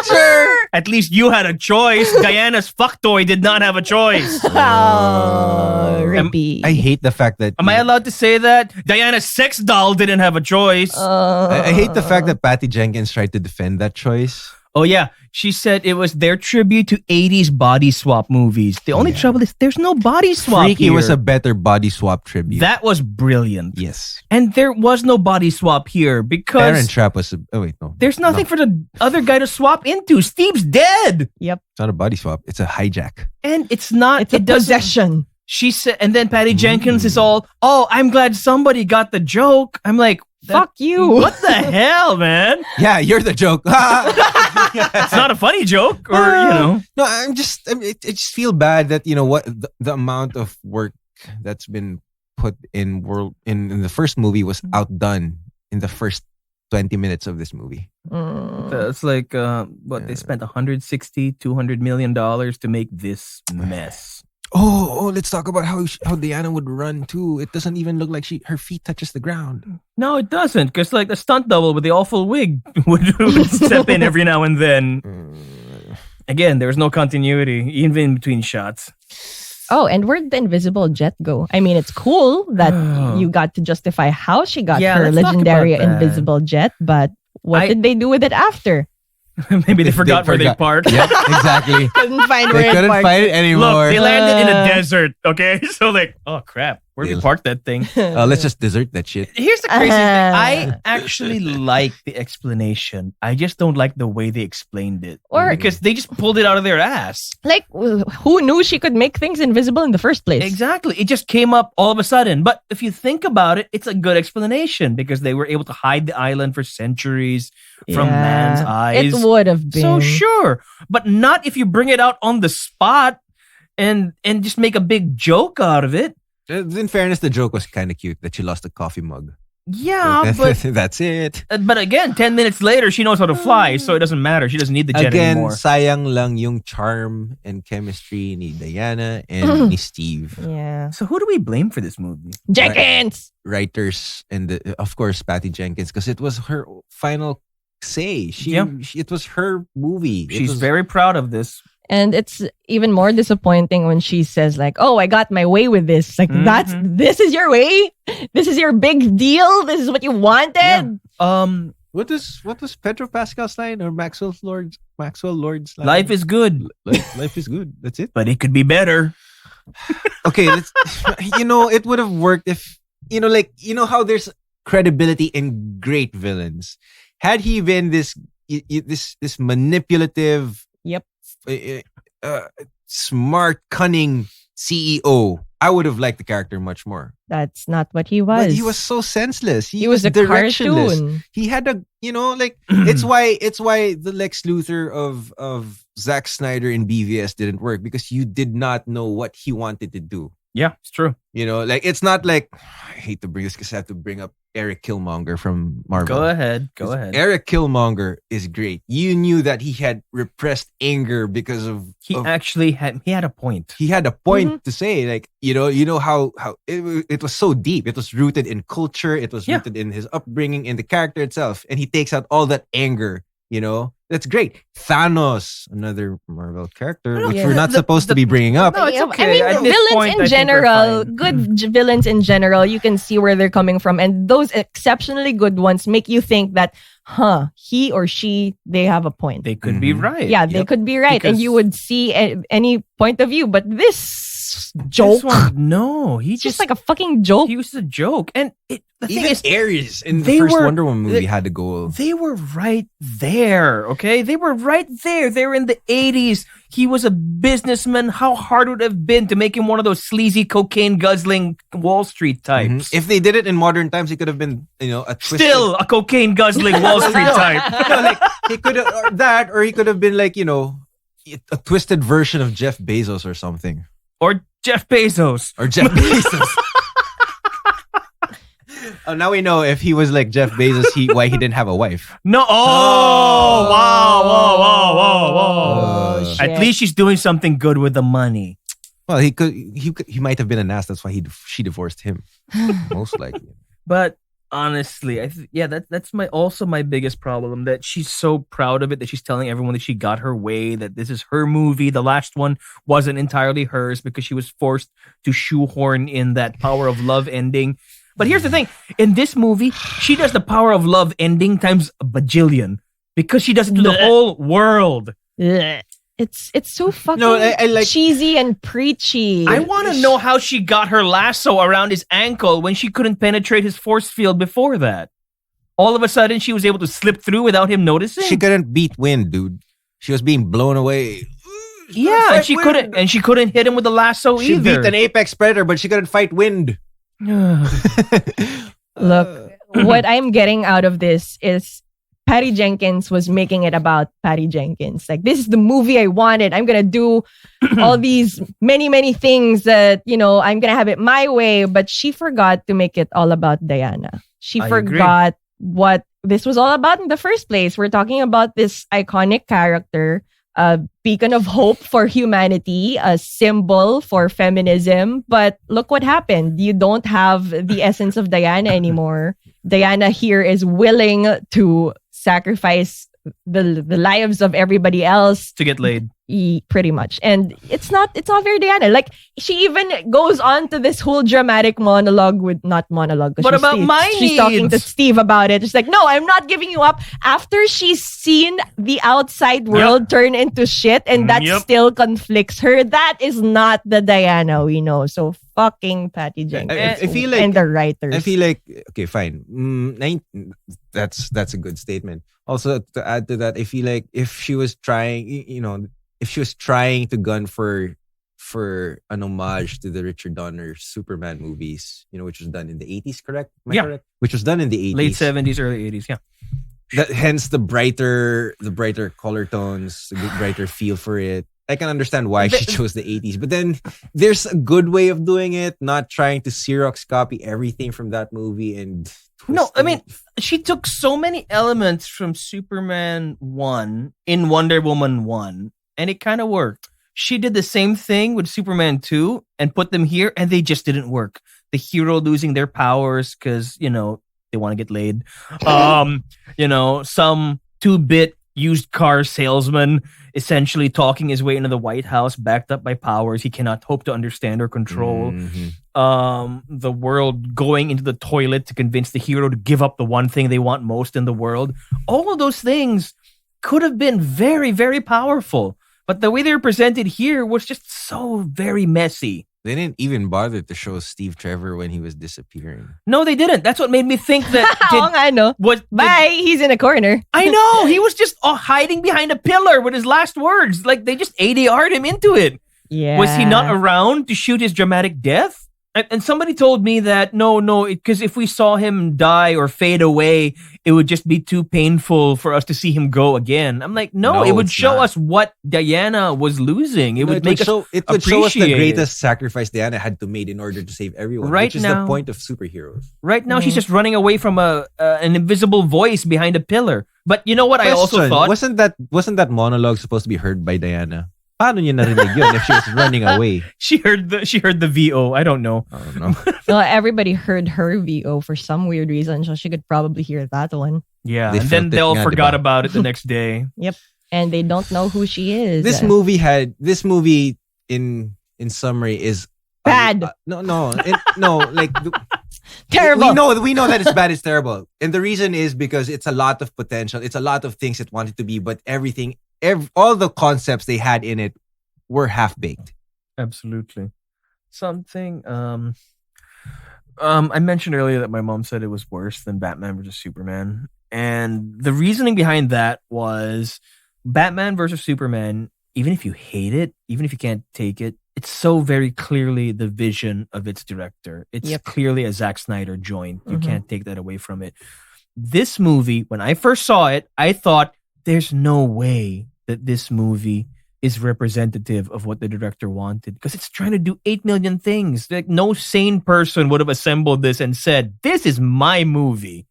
danger! At least you had a choice. Diana's fuck toy did not have a choice. Rippy. I hate the fact that... Am I allowed to say that? Diana's sex doll didn't have a choice. I hate the fact that Patty Jenkins tried to defend that choice. Oh yeah, she said it was their tribute to 80s body swap movies. The only trouble is there's no body swap Freaky here. was a better body swap tribute. That was brilliant. Yes. And there was no body swap here because... Parent Trap was... Oh wait, no. There's nothing for the other guy to swap into. Steve's dead. Yep. It's not a body swap. It's a hijack. And it's not... It's a possession. She said... And then Patty Jenkins is all, oh, I'm glad somebody got the joke. I'm like... Fuck you. What the hell, man? Yeah, you're the joke. It's not a funny joke, or No, I just feel bad that what the amount of work that's been put in the first movie was outdone in the first 20 minutes of this movie. It's like they spent $160-200 million to make this mess. Oh, let's talk about how Diana would run too. It doesn't even look like her feet touches the ground. No, it doesn't. Because like the stunt double with the awful wig would step in every now and then. Again, there was no continuity, even in between shots. Oh, and where'd the invisible jet go? I mean, it's cool that you got to justify how she got her let's talk legendary about that. invisible jet, but what did they do with it after? Maybe they forgot where they parked. Yep, exactly. Couldn't find They where it couldn't parked. find it anymore. Look, they landed in a desert, okay? So oh crap, where did we park that thing? Let's just desert that shit. Here's the crazy thing. I actually like the explanation. I just don't like the way they explained it. Because they just pulled it out of their ass. Like, who knew she could make things invisible in the first place? Exactly. It just came up all of a sudden. But if you think about it, it's a good explanation because they were able to hide the island for centuries from man's eyes. It would have been. So sure. But not if you bring it out on the spot and just make a big joke out of it. In fairness, the joke was kind of cute that she lost a coffee mug. Yeah, but that's it. But again, 10 minutes later, she knows how to fly, so it doesn't matter. She doesn't need the jet anymore. Sayang lang yung charm and chemistry ni Diana and ni Steve. Yeah. So who do we blame for this movie? Jenkins! Writers and of course Patty Jenkins, because it was her final say. It was her movie. She's very proud of this. And it's even more disappointing when she says like, "Oh, I got my way with this." Like this is your way? This is your big deal? This is what you wanted? Yeah. What was Pedro Pascal's line or Maxwell Lord's line? Life is good. Life is good. That's it. But it could be better. Okay, it would have worked if how there's credibility in great villains. Had he been this manipulative, smart, cunning CEO, I would have liked the character much more. That's not what he was. But he was so senseless. He was a directionless. cartoon. He had it's why the Lex Luthor of Zack Snyder in BVS didn't work, because you did not know what he wanted to do. Yeah, it's true. It's not like, I hate to bring this because I have to bring up Eric Killmonger from Marvel. Go ahead. Eric Killmonger is great. You knew that he had repressed anger because of... He had a point. He had a point to say, like, how it was so deep. It was rooted in culture. It was rooted in his upbringing, in the character itself. And he takes out all that anger, That's great. Thanos, another Marvel character, which we're not supposed to be bringing up. No, it's okay. I mean, villains in general, villains in general, you can see where they're coming from. And those exceptionally good ones make you think that, he or she, they have a point. They could be right. Yeah, they could be right. And you would see any point of view. But this joke... He's just like a fucking joke. He was a joke. And the thing is, Ares in the first Wonder Woman movie had to go. They were right there, okay? They were right there. They were in the 80s. He was a businessman. How hard would it have been to make him one of those sleazy cocaine guzzling Wall Street types? If they did it in modern times, he could have been, a twisted... Still a cocaine guzzling Wall Street type. He could have that, or he could have been like, a twisted version of Jeff Bezos or something. Or Jeff Bezos. Oh, now we know if he was like Jeff Bezos, why he didn't have a wife. No. Oh, wow. Shit. At least she's doing something good with the money. Well, he might have been an ass. That's why she divorced him, most likely. But honestly, that's my biggest problem. That she's so proud of it that she's telling everyone that she got her way. That this is her movie. The last one wasn't entirely hers because she was forced to shoehorn in that power of love ending. But here's the thing. In this movie, she does the power of love ending times a bajillion because she does it to the whole world. It's so fucking cheesy and preachy. I want to know how she got her lasso around his ankle when she couldn't penetrate his force field before that. All of a sudden, she was able to slip through without him noticing. She couldn't beat wind, dude. She was being blown away. Yeah, and she couldn't hit him with the lasso she either. She beat an apex predator, but she couldn't fight wind. Look, what I'm getting out of this is Patty Jenkins was making it about Patty Jenkins. Like, this is the movie I wanted. I'm going to do all these many, many things that, I'm going to have it my way. But she forgot to make it all about Diana. She forgot what this was all about in the first place. We're talking about this iconic character, a beacon of hope for humanity, a symbol for feminism. But look what happened. You don't have the essence of Diana anymore. Diana here is willing to sacrifice the lives of everybody else to get laid. Pretty much. And it's not very Diana. Like, she even goes on to this whole dramatic monologue with, not monologue. What about my She's talking to Steve about it. She's like, no, I'm not giving you up. After she's seen the outside world turn into shit, and that still conflicts her. That is not the Diana we know. So fucking Patty Jenkins. I feel like, and the writers. I feel like, okay, fine. That's a good statement. Also, to add to that, I feel like if she was trying, if she was trying to gun for an homage to the Richard Donner Superman movies, which was done in the 80s, correct? Am I correct? Which was done in the 80s. Late 70s, early 80s, yeah. Hence the brighter color tones, the brighter feel for it. I can understand why she chose the 80s. But then there's a good way of doing it, not trying to Xerox copy everything from that movie and... No, I mean, she took so many elements from Superman 1 in Wonder Woman 1, and it kind of worked. She did the same thing with Superman 2 and put them here, and they just didn't work. The hero losing their powers because, they want to get laid. Some 2-bit used car salesman essentially talking his way into the White House, backed up by powers he cannot hope to understand or control. The world going into the toilet to convince the hero to give up the one thing they want most in the world. All of those things could have been very, very powerful. But the way they were presented here was just so very messy. They didn't even bother to show Steve Trevor when he was disappearing. No, they didn't. That's what made me think that... I know. Bye, he's in a corner. I know. He was just hiding behind a pillar with his last words. Like, they just ADR'd him into it. Yeah. Was he not around to shoot his dramatic death? And somebody told me that, no, because if we saw him die or fade away, it would just be too painful for us to see him go again. I'm like, no, it would show us what Diana was losing. It would make us show us the greatest sacrifice Diana had to make in order to save everyone, which is the point of superheroes. Right now, she's just running away from an invisible voice behind a pillar. But you know what I also thought? Wasn't that monologue supposed to be heard by Diana? Paano niya narinig yun if she was running away? She heard the VO. I don't know. Well, everybody heard her VO for some weird reason, so she could probably hear that one. Yeah, and then they all forgot about it the next day. Yep, and they don't know who she is. This movie in summary is bad. Terrible. We know that it's bad. It's terrible, and the reason is because it's a lot of potential. It's a lot of things it wanted to be, but all the concepts they had in it were half-baked. Absolutely. Something I mentioned earlier that my mom said it was worse than Batman versus Superman. And the reasoning behind that was Batman versus Superman, even if you hate it, even if you can't take it, it's so very clearly the vision of its director. It's clearly a Zack Snyder joint. You can't take that away from it. This movie, when I first saw it, I thought, there's no way that this movie is representative of what the director wanted because it's trying to do 8 million things. Like, no sane person would have assembled this and said, this is my movie.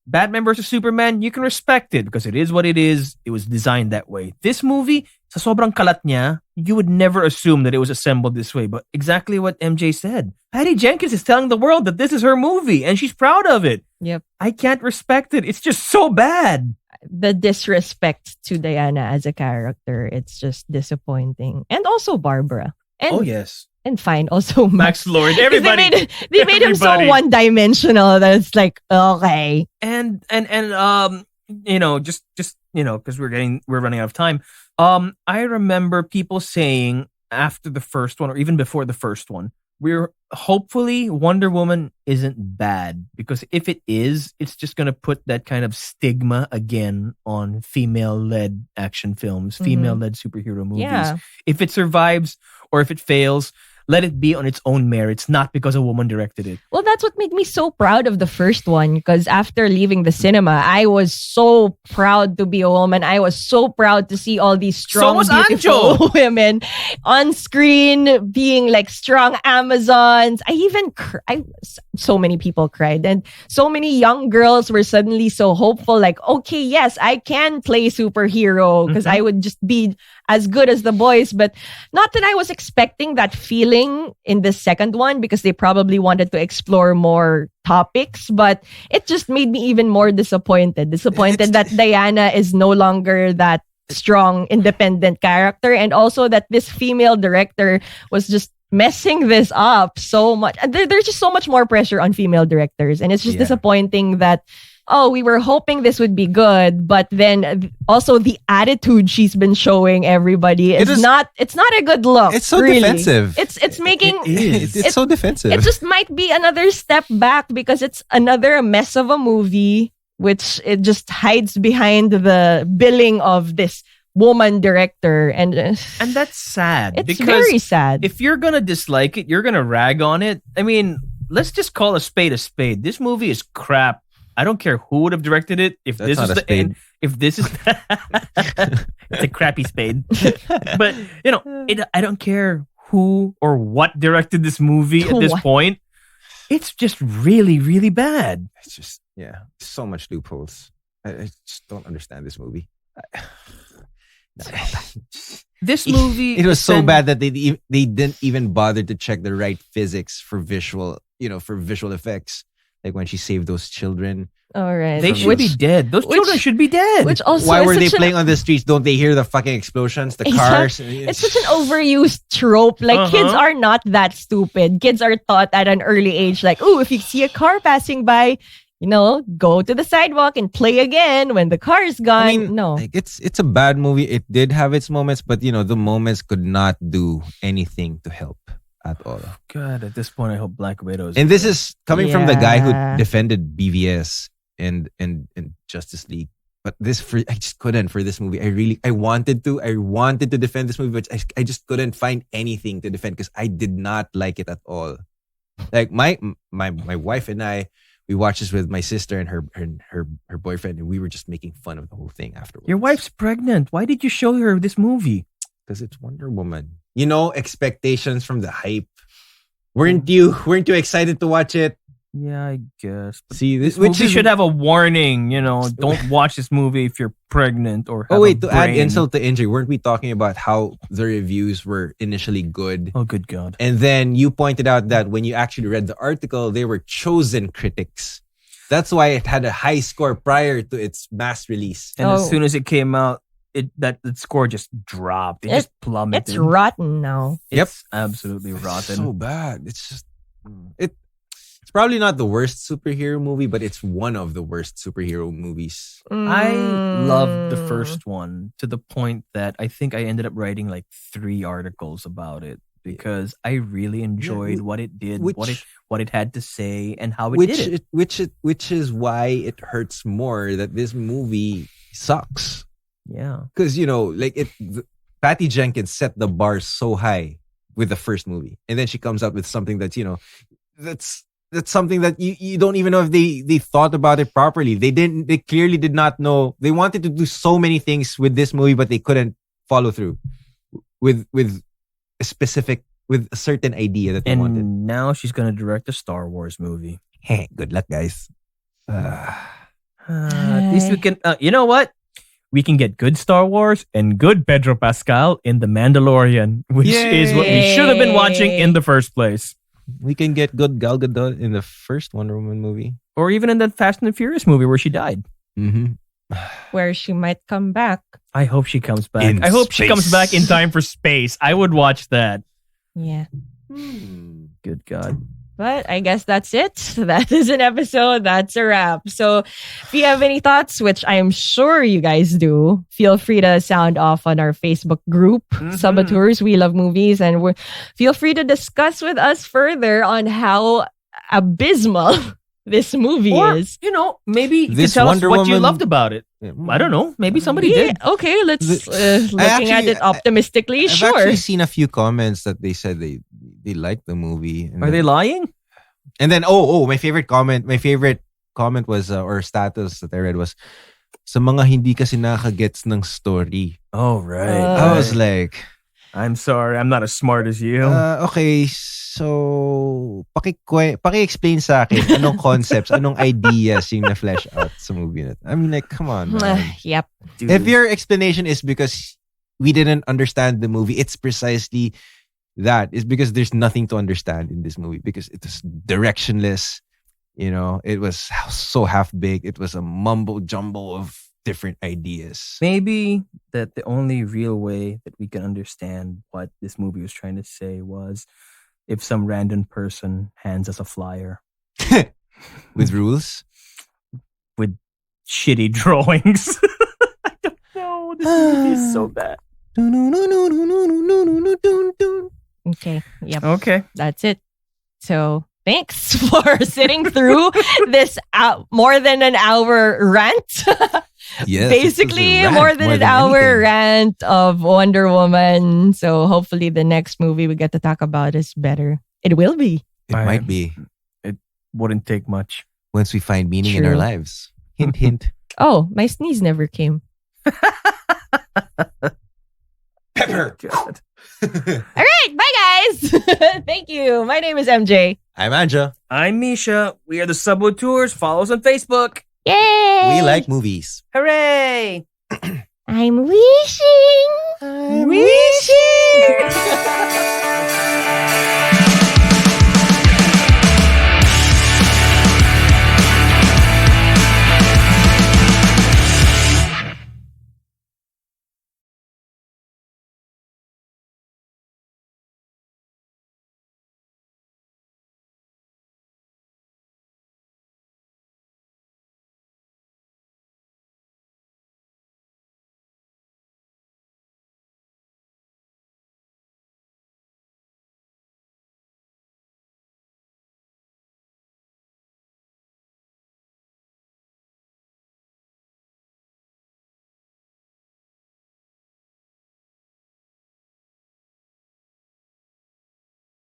Batman versus Superman, you can respect it because it is what it is. It was designed that way. This movie, sa sobrang kalat niya, you would never assume that it was assembled this way. But exactly what MJ said. Patty Jenkins is telling the world that this is her movie and she's proud of it. Yep. I can't respect it. It's just so bad. The disrespect to Diana as a character, it's just disappointing. And also Barbara. And, yes. And fine, also Max Lord. Everybody. They made him so one-dimensional that it's like, okay. And just because we're running out of time. I remember people saying after the first one or even before the first one, hopefully Wonder Woman isn't bad, because if it is, it's just going to put that kind of stigma again on female-led action films, female-led superhero movies. Yeah. If it survives or if it fails, let it be on its own merits, not because a woman directed it. Well, that's what made me so proud of the first one, because after leaving the cinema, I was so proud to be a woman. I was so proud to see all these strong, beautiful women on screen being like strong Amazons. So many people cried, and so many young girls were suddenly so hopeful, like, okay, yes, I can play superhero because I would just be as good as the boys. But not that I was expecting that feeling in the second one, because they probably wanted to explore more topics, but it just made me even more disappointed that Diana is no longer that strong, independent character, and also that this female director was just messing this up so much. There's just so much more pressure on female directors, and it's just disappointing that we were hoping this would be good, but then also the attitude she's been showing everybody is not a good look. It's so really. defensive. It's making it's so defensive. It just might be another step back because it's another mess of a movie, which it just hides behind the billing of this woman director, and that's sad. It's very sad. If you're gonna dislike it, you're gonna rag on it. I mean, let's just call a spade a spade. This movie is crap. I don't care who would have directed it. If That's this not is a the end, if this is it's a crappy spade. But I don't care who or what directed this movie at this point. It's just really, really bad. It's just so much loopholes. I just don't understand this movie. This movie, it was so bad that they didn't even bother to check the right physics for visual effects. Like when she saved those children. All right. They should be dead. Those children should be dead. Which also why were they playing on the streets? Don't they hear the fucking explosions, the cars? It's such an overused trope. Like kids are not that stupid. Kids are taught at an early age, like, oh, if you see a car passing by, go to the sidewalk and play again when the car is gone. I mean, no. Like it's a bad movie. It did have its moments, but the moments could not do anything to help at all. God, at this point, I hope Black Widow is. And this is coming from the guy who defended BVS and Justice League. But I just couldn't for this movie. I wanted to defend this movie, but I just couldn't find anything to defend because I did not like it at all. Like my wife and I, we watched this with my sister and her boyfriend, and we were just making fun of the whole thing afterwards. Your wife's pregnant. Why did you show her this movie? Because it's Wonder Woman. Expectations from the hype. Weren't you excited to watch it? Yeah, I guess. But see, this movie should have a warning. Don't watch this movie if you're pregnant or have to add insult to injury, weren't we talking about how the reviews were initially good? Oh, good God. And then you pointed out that when you actually read the article, they were chosen critics. That's why it had a high score prior to its mass release. And as soon as it came out, that score just dropped. It just plummeted. It's rotten now. It's absolutely rotten. So bad. It's just it's probably not the worst superhero movie, but it's one of the worst superhero movies. I loved the first one to the point that I think I ended up writing like 3 articles about it because I really enjoyed what it did, what it had to say, and how it did it. Which is why it hurts more that this movie sucks. Yeah, because Patty Jenkins set the bar so high with the first movie, and then she comes up with something that's that's something that you don't even know if they thought about it properly. They clearly did not know. They wanted to do so many things with this movie, but they couldn't follow through with a certain idea that they wanted. And now she's gonna direct a Star Wars movie. Hey, good luck, guys. At least we can. You know what? We can get good Star Wars and good Pedro Pascal in The Mandalorian, which is what we should have been watching in the first place. We can get good Gal Gadot in the first Wonder Woman movie. Or even in that Fast and the Furious movie where she died. Mm-hmm. Where she might come back. I hope she comes back. I hope she comes back in time for space. I would watch that. Yeah. Good God. But I guess that's it. That is an episode. That's a wrap. So if you have any thoughts, which I am sure you guys do, feel free to sound off on our Facebook group, Sub-Auteurs, We Love Movies. And feel free to discuss with us further on how abysmal this movie is. Maybe you can tell us what you loved about it. I don't know. Maybe somebody did. Okay, let's looking at it optimistically. I've actually seen a few comments that they said they liked the movie. Are they lying? And then my favorite comment was or status that I read was sa mga hindi kasi nakagets ng story. Oh right. I was like, I'm sorry, I'm not as smart as you. Okay, so paki-explain sa akin anong concepts, anong ideas yung na-flesh out sa movie na. I mean, like, come on, man. Yep. Dude. If your explanation is because we didn't understand the movie, it's precisely that. It's because there's nothing to understand in this movie because it was directionless. It was so half-baked. It was a mumbo jumbo of different ideas. Maybe that the only real way that we can understand what this movie was trying to say was if some random person hands us a flyer With rules. with shitty drawings. I don't know. This movie is so bad. Okay. Yep. Okay. That's it. So thanks for sitting through this more than an hour rant. Yes, Basically, it was a rant more than an than hour anything. rant of Wonder Woman. So hopefully the next movie we get to talk about is better. It will be. It might be Wouldn't take much. once we find meaning in our True. lives. Hint, hint. Oh, my sneeze never came. Pepper. God. All right. Bye, guys. Thank you. My name is MJ. I'm Anja. I'm Misha. We are the Sub-Auteurs. Follow us on Facebook. Yay. We like movies. Hooray! I'm wishing. I'm wishing.